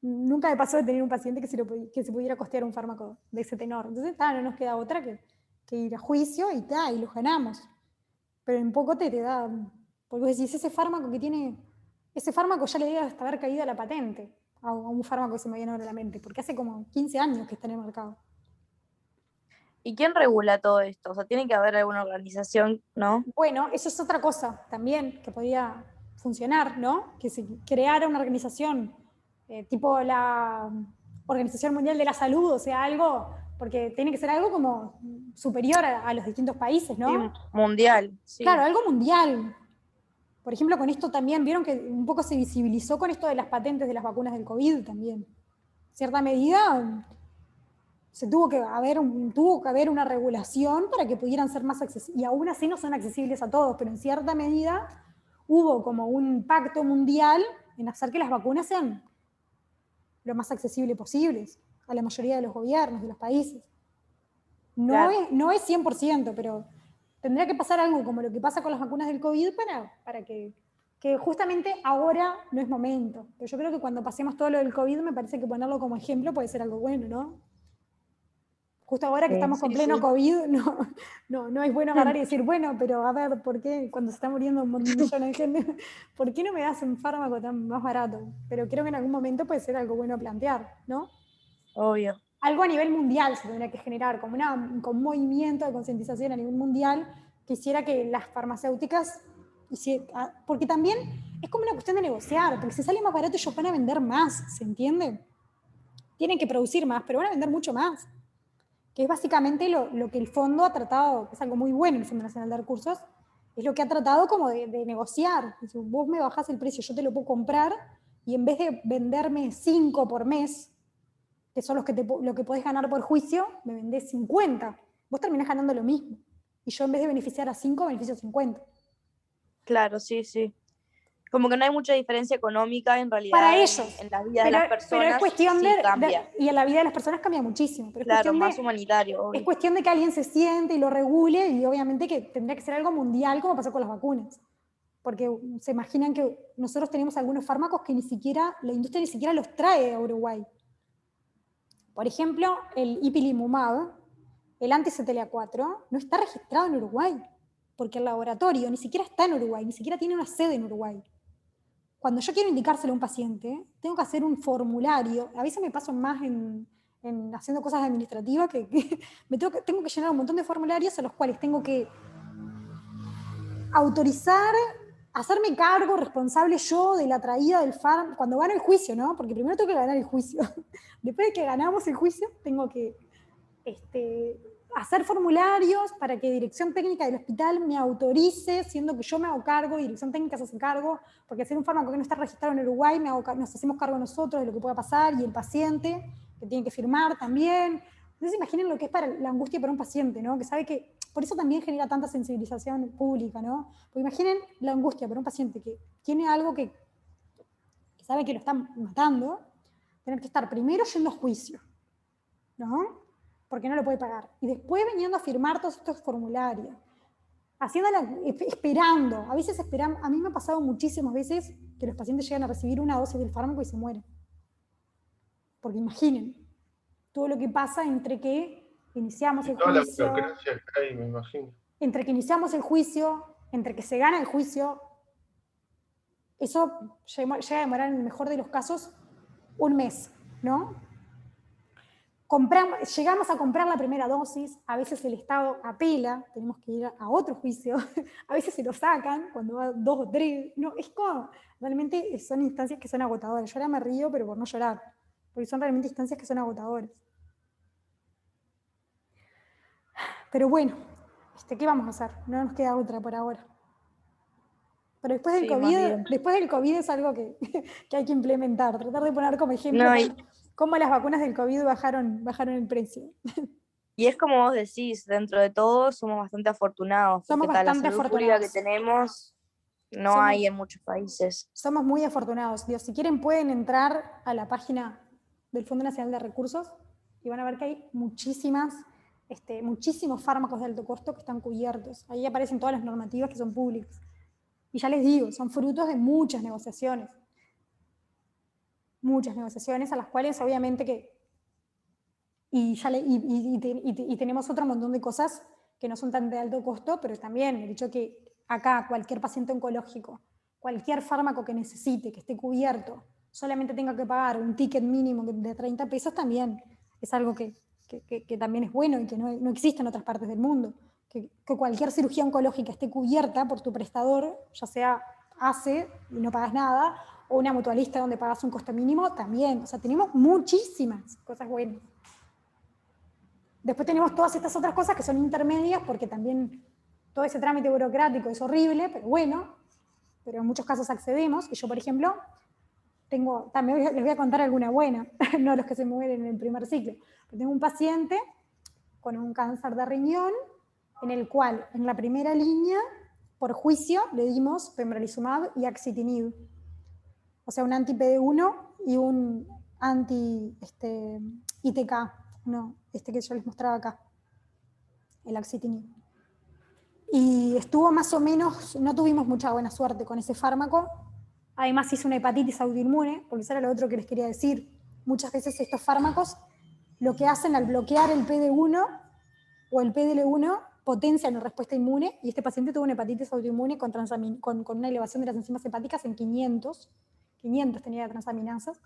Nunca me pasó de tener un paciente que se pudiera costear un fármaco de ese tenor. Entonces, no nos queda otra que ir a juicio y los ganamos. Pero en poco te da, porque vos decís, ese fármaco ya le debe hasta haber caído a la patente, a un fármaco que se me viene ahora a la mente, porque hace como 15 años que está en el mercado. ¿Y quién regula todo esto? O sea, tiene que haber alguna organización, ¿no? Bueno, eso es otra cosa también que podría funcionar, ¿no? Que se creara una organización tipo la Organización Mundial de la Salud, o sea, algo, porque tiene que ser algo como superior a los distintos países, ¿no? Sí, mundial. Sí. Claro, algo mundial. Por ejemplo, con esto también, vieron que un poco se visibilizó con esto de las patentes de las vacunas del COVID también. En cierta medida, tuvo que haber una regulación para que pudieran ser más accesibles, y aún así no son accesibles a todos, pero en cierta medida hubo como un pacto mundial en hacer que las vacunas sean lo más accesibles posibles a la mayoría de los gobiernos, de los países. No es 100%, pero tendría que pasar algo como lo que pasa con las vacunas del COVID para que justamente ahora no es momento. Pero yo creo que cuando pasemos todo lo del COVID, me parece que ponerlo como ejemplo puede ser algo bueno, ¿no? Justo ahora que estamos con Sí, pleno sí. COVID, no es bueno agarrar y decir, bueno, pero a ver, ¿por qué cuando se está muriendo un millón de gente, ¿por qué no me das un fármaco tan más barato? Pero creo que en algún momento puede ser algo bueno a plantear, ¿no? Obvio. Algo a nivel mundial se tendría que generar, como un movimiento de concientización a nivel mundial que hiciera que las farmacéuticas, porque también es como una cuestión de negociar, porque si sale más barato ellos van a vender más, ¿se entiende? Tienen que producir más, pero van a vender mucho más, que es básicamente lo que el fondo ha tratado, que es algo muy bueno el Fondo Nacional de Recursos, es lo que ha tratado como de negociar. Si vos me bajás el precio, yo te lo puedo comprar, y en vez de venderme 5 por mes, que son lo que podés ganar por juicio, me vendés 50. Vos terminás ganando lo mismo. Y yo en vez de beneficiar a 5, beneficio 50. Claro, sí, sí. Como que no hay mucha diferencia económica en realidad Para ellos. en la vida de las Pero personas. es cuestión sí cambia. y en la vida de las personas cambia muchísimo. Pero es Claro, cuestión más de, humanitario, es obvio. cuestión de que alguien se siente y lo regule, y obviamente que tendría que ser algo mundial, como pasó con las vacunas. Porque se imaginan que nosotros tenemos algunos fármacos que la industria ni siquiera los trae a Uruguay. Por ejemplo, el ipilimumab, el anti-CTLA-4, no está registrado en Uruguay, porque el laboratorio ni siquiera está en Uruguay, ni siquiera tiene una sede en Uruguay. Cuando yo quiero indicárselo a un paciente, tengo que hacer un formulario. A veces me paso más en haciendo cosas administrativas que tengo que llenar un montón de formularios a los cuales tengo que autorizar, hacerme cargo, responsable yo de la traída del fármaco, cuando gano el juicio, ¿no? Porque primero tengo que ganar el juicio. Después de que ganamos el juicio, tengo que hacer formularios para que Dirección Técnica del hospital me autorice, siendo que yo me hago cargo, y Dirección Técnica se hace cargo, porque al ser un fármaco que no está registrado en Uruguay, nos hacemos cargo nosotros de lo que pueda pasar, y el paciente, que tiene que firmar también. Entonces imaginen lo que es la angustia para un paciente, ¿no? Que sabe que, por eso también genera tanta sensibilización pública, ¿no? Porque imaginen la angustia para un paciente que tiene algo que sabe que lo están matando, tener que estar primero yendo a juicio, ¿no? Porque no lo puede pagar. Y después viniendo a firmar todos estos formularios, esperando. A veces esperan. A mí me ha pasado muchísimas veces que los pacientes llegan a recibir una dosis del fármaco y se mueren. Porque imaginen todo lo que pasa entre que iniciamos el Toda la juicio, burocracia que hay, me imagino. entre que iniciamos el juicio, entre que se gana el juicio. Eso llega a demorar, en el mejor de los casos, un mes, ¿no? Llegamos a comprar la primera dosis, a veces el Estado apela, tenemos que ir a otro juicio, a veces se lo sacan cuando va 2 o 3, no, es como, realmente son instancias que son agotadoras. Yo ahora me río, pero por no llorar, porque son realmente instancias que son agotadoras. Pero bueno, ¿qué vamos a hacer? No nos queda otra por ahora. Pero después del COVID es algo que hay que implementar, tratar de poner como ejemplo cómo las vacunas del COVID bajaron el precio. Y es como vos decís, dentro de todo somos bastante afortunados, porque la salud pública que tenemos no hay en muchos países. Somos muy afortunados. Dios, si quieren pueden entrar a la página del Fondo Nacional de Recursos y van a ver que hay muchísimos fármacos de alto costo que están cubiertos. Ahí aparecen todas las normativas que son públicas. Y ya les digo, son frutos de muchas negociaciones. Muchas negociaciones a las cuales obviamente y tenemos otro montón de cosas que no son tan de alto costo, pero también el hecho que acá cualquier paciente oncológico, cualquier fármaco que necesite, que esté cubierto, solamente tenga que pagar un ticket mínimo de 30 pesos, también es algo que también es bueno y que no existe en otras partes del mundo. Que cualquier cirugía oncológica esté cubierta por tu prestador, ya sea ACE y no pagas nada, o una mutualista donde pagas un costo mínimo, también. O sea, tenemos muchísimas cosas buenas. Después tenemos todas estas otras cosas que son intermedias, porque también todo ese trámite burocrático es horrible, pero bueno, pero en muchos casos accedemos. Y yo, por ejemplo, también les voy a contar alguna buena, no los que se mueren en el primer ciclo, pero tengo un paciente con un cáncer de riñón, en el cual, en la primera línea, por juicio, le dimos pembrolizumab y axitinib. O sea, un anti-PD1 y un anti-ITK, que yo les mostraba acá, el axitinib. Y estuvo más o menos, no tuvimos mucha buena suerte con ese fármaco. Además hizo una hepatitis autoinmune, porque eso era lo otro que les quería decir. Muchas veces estos fármacos lo que hacen al bloquear el PD1 o el PDL1 potencian la respuesta inmune, y este paciente tuvo una hepatitis autoinmune con una elevación de las enzimas hepáticas en 500 tenía de transaminasas.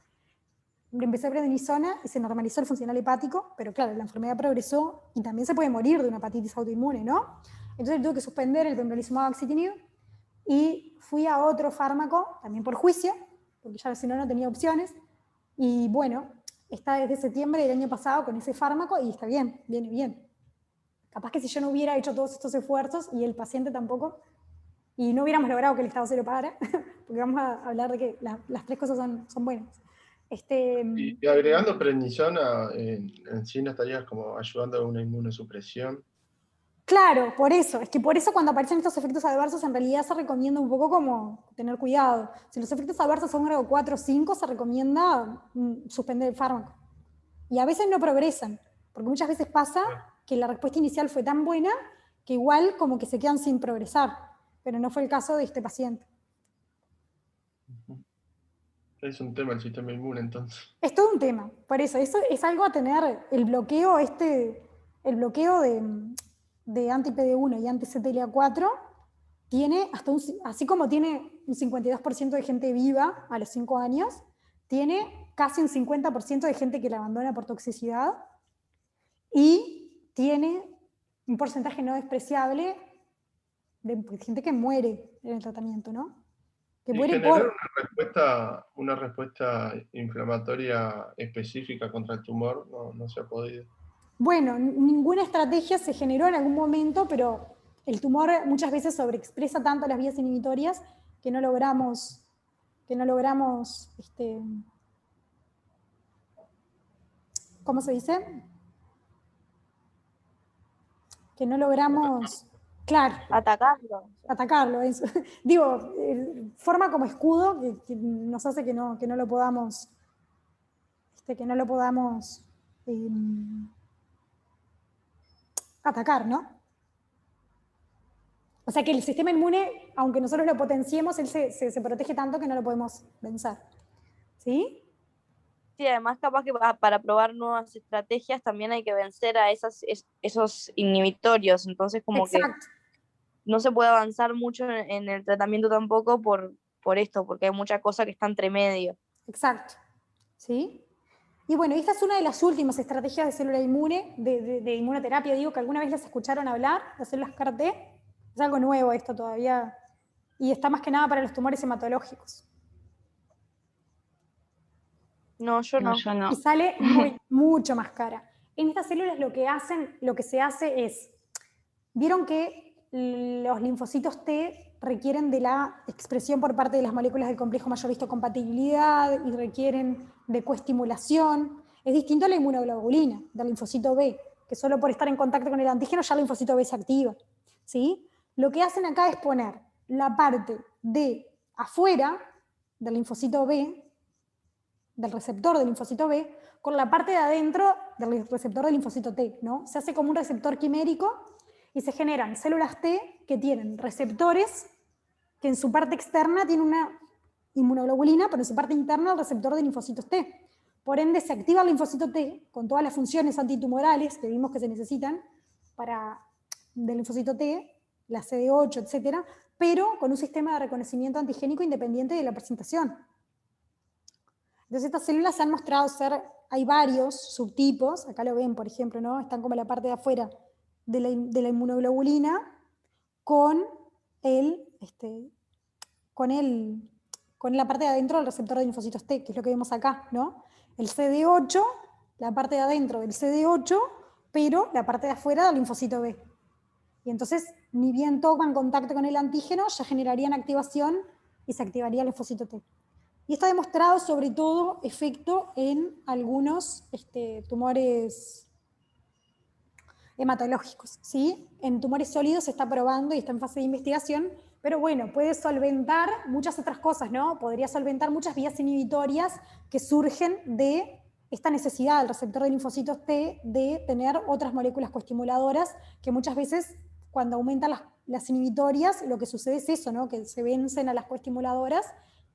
Le empecé prednisona y se normalizó el funcional hepático, pero claro, la enfermedad progresó y también se puede morir de una hepatitis autoinmune, ¿no? Entonces tuve que suspender el pembrolizumab axitinib y fui a otro fármaco, también por juicio, porque ya si no, no tenía opciones, y bueno, está desde septiembre del año pasado con ese fármaco y está bien, viene bien. Capaz que si yo no hubiera hecho todos estos esfuerzos, y el paciente tampoco, y no hubiéramos logrado que el Estado cero para, porque vamos a hablar de que las tres cosas son buenas. Y agregando prednisona, en sí no estarías como ayudando a una inmunosupresión. Claro, por eso. Es que por eso cuando aparecen estos efectos adversos, en realidad se recomienda un poco como tener cuidado. Si los efectos adversos son grado 4 o 5, se recomienda suspender el fármaco. Y a veces no progresan, porque muchas veces pasa que la respuesta inicial fue tan buena que igual como que se quedan sin progresar. Pero no fue el caso de este paciente. Es un tema el sistema inmune, entonces. Es todo un tema. Por eso es algo a tener. El bloqueo de anti-PD1 y anti-CTLA4 tiene hasta así como tiene un 52% de gente viva a los 5 años, tiene casi un 50% de gente que la abandona por toxicidad y tiene un porcentaje no despreciable de gente que muere en el tratamiento, ¿no? Que ¿Y muere generar una respuesta inflamatoria específica contra el tumor no se ha podido? Bueno, ninguna estrategia se generó en algún momento, pero el tumor muchas veces sobreexpresa tanto las vías inhibitorias que no logramos ¿cómo se dice? Que no logramos, claro, atacarlo. Eso. Digo, forma como escudo que nos hace que no lo podamos, atacar, ¿no? O sea que el sistema inmune, aunque nosotros lo potenciemos, él se protege tanto que no lo podemos vencer. ¿Sí? Sí, además capaz que para probar nuevas estrategias también hay que vencer a esos inhibitorios, entonces como Exacto. que no se puede avanzar mucho en el tratamiento tampoco por esto, porque hay mucha cosa que está entre medio. Exacto. ¿Sí? Y bueno, esta es una de las últimas estrategias de célula inmune, de inmunoterapia, digo, que alguna vez las escucharon hablar, las células CAR-T. Es algo nuevo esto todavía, y está más que nada para los tumores hematológicos. No, yo no. Yo no. Y sale mucho más cara. En estas células lo que se hace es, vieron que los linfocitos T requieren de la expresión por parte de las moléculas del complejo mayor histocompatibilidad y requieren de coestimulación. Es distinto a la inmunoglobulina del linfocito B, que solo por estar en contacto con el antígeno ya el linfocito B se activa. ¿Sí? Lo que hacen acá es poner la parte de afuera del linfocito B, del receptor del linfocito B, con la parte de adentro del receptor del linfocito T, ¿no? Se hace como un receptor quimérico y se generan células T que tienen receptores que en su parte externa tienen una inmunoglobulina, pero en su parte interna el receptor de linfocitos T. Por ende, se activa el linfocito T con todas las funciones antitumorales que vimos que se necesitan del linfocito T, la CD8, etc., pero con un sistema de reconocimiento antigénico independiente de la presentación. Entonces estas células se han mostrado ser, hay varios subtipos, acá lo ven por ejemplo, ¿no? Están como en la parte de afuera de la inmunoglobulina con la parte de adentro del receptor de linfocitos T, que es lo que vemos acá, ¿no? El CD8, la parte de adentro del CD8, pero la parte de afuera del linfocito B. Y entonces, ni bien toman contacto con el antígeno, ya generarían activación y se activaría el linfocito T. Y esto ha demostrado sobre todo efecto en algunos tumores hematológicos, ¿sí? En tumores sólidos se está probando y está en fase de investigación, pero bueno, puede solventar muchas otras cosas, ¿no? Podría solventar muchas vías inhibitorias que surgen de esta necesidad del receptor de linfocitos T de tener otras moléculas coestimuladoras que muchas veces cuando aumentan las inhibitorias lo que sucede es eso, ¿no? Que se vencen a las coestimuladoras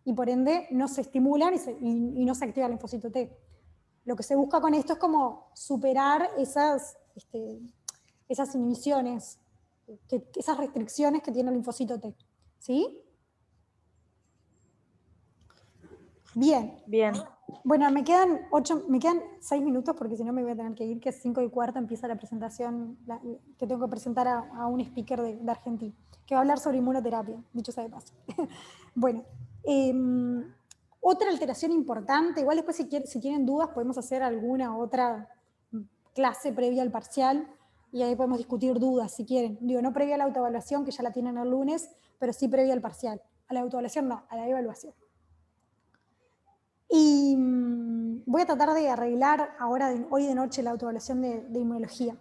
y por ende no se estimulan y no se activa el linfocito T. lo que se busca con esto es como superar esas inhibiciones, esas restricciones que tiene el linfocito T. ¿Sí? Bien. Bien. Bueno, me quedan 6 minutos porque si no me voy a tener que ir, que es 5:15 empieza la presentación, que tengo que presentar a un speaker de Argentina, que va a hablar sobre inmunoterapia, dicho sea de paso. Bueno, otra alteración importante, igual después si tienen dudas podemos hacer alguna otra clase previa al parcial y ahí podemos discutir dudas si quieren. Digo, no previa a la autoevaluación, que ya la tienen el lunes, pero sí previa al parcial. A la autoevaluación no, a la evaluación. Y voy a tratar de arreglar hoy de noche la autoevaluación de inmunología.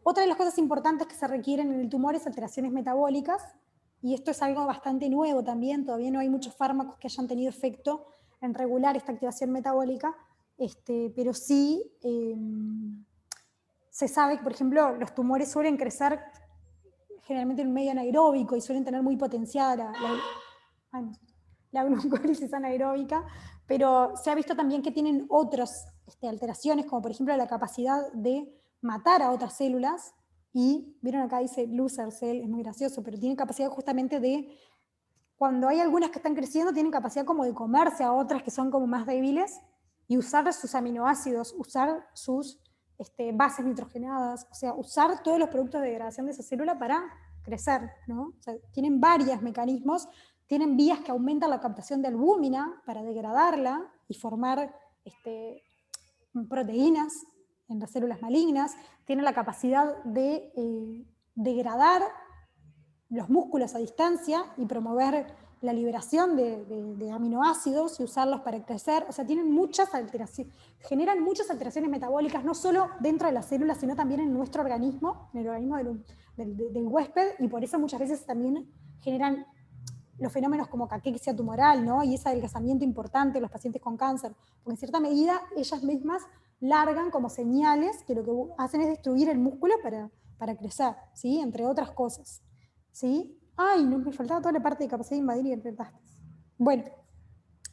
Otra de las cosas importantes que se requieren en el tumor es alteraciones metabólicas, y esto es algo bastante nuevo también, todavía no hay muchos fármacos que hayan tenido efecto en regular esta activación metabólica, pero sí se sabe que, por ejemplo, los tumores suelen crecer generalmente en un medio anaeróbico y suelen tener muy potenciada la glucólisis anaeróbica, pero se ha visto también que tienen otras alteraciones, como por ejemplo la capacidad de matar a otras células, y vieron acá dice loser cell, es muy gracioso, pero tienen capacidad justamente de, cuando hay algunas que están creciendo, tienen capacidad como de comerse a otras que son como más débiles, y usar sus aminoácidos, usar sus bases nitrogenadas, o sea, usar todos los productos de degradación de esa célula para crecer, ¿no? O sea, tienen varios mecanismos. Tienen vías que aumentan la captación de albúmina para degradarla y formar proteínas en las células malignas. Tienen la capacidad de degradar los músculos a distancia y promover la liberación de aminoácidos y usarlos para crecer. O sea, tienen muchas alteraciones, generan muchas alteraciones metabólicas, no solo dentro de las células, sino también en nuestro organismo, en el organismo del huésped, y por eso muchas veces también generan los fenómenos como caquexia tumoral, ¿no? Y ese adelgazamiento importante en los pacientes con cáncer, porque en cierta medida ellas mismas largan como señales que lo que hacen es destruir el músculo para crecer, ¿sí? Entre otras cosas, ¿sí? Ay, no, me faltaba toda la parte de capacidad de invadir y metástasis. Bueno,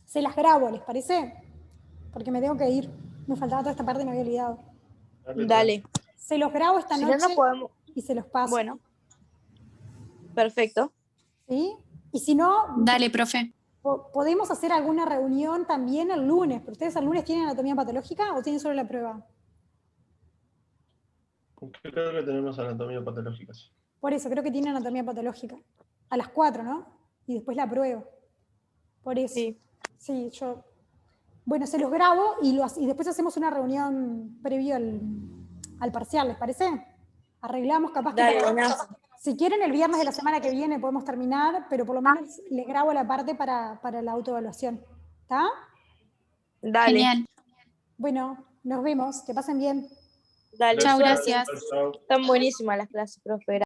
se las grabo, ¿les parece? Porque me tengo que ir. Me faltaba toda esta parte y me había olvidado. Dale. Se los grabo esta Si noche no podemos... y se los paso. Bueno. Perfecto. ¿Sí? Y si no... Dale, profe. Podemos hacer alguna reunión también el lunes, pero ¿ustedes el lunes tienen anatomía patológica o tienen solo la prueba? Creo que tenemos anatomía patológica. Por eso, creo que tienen anatomía patológica. A las 4, ¿no? Y después la prueba. Por eso. Sí. Sí, yo... Bueno, se los grabo y después hacemos una reunión previo al parcial, ¿les parece? Arreglamos capaz que... Si quieren, el viernes de la semana que viene podemos terminar, pero por lo menos les grabo la parte para la autoevaluación. ¿Está? Dale. Genial. Bueno, nos vemos. Que pasen bien. Dale. Chao, gracias. Chao. Están buenísimas las clases, profe.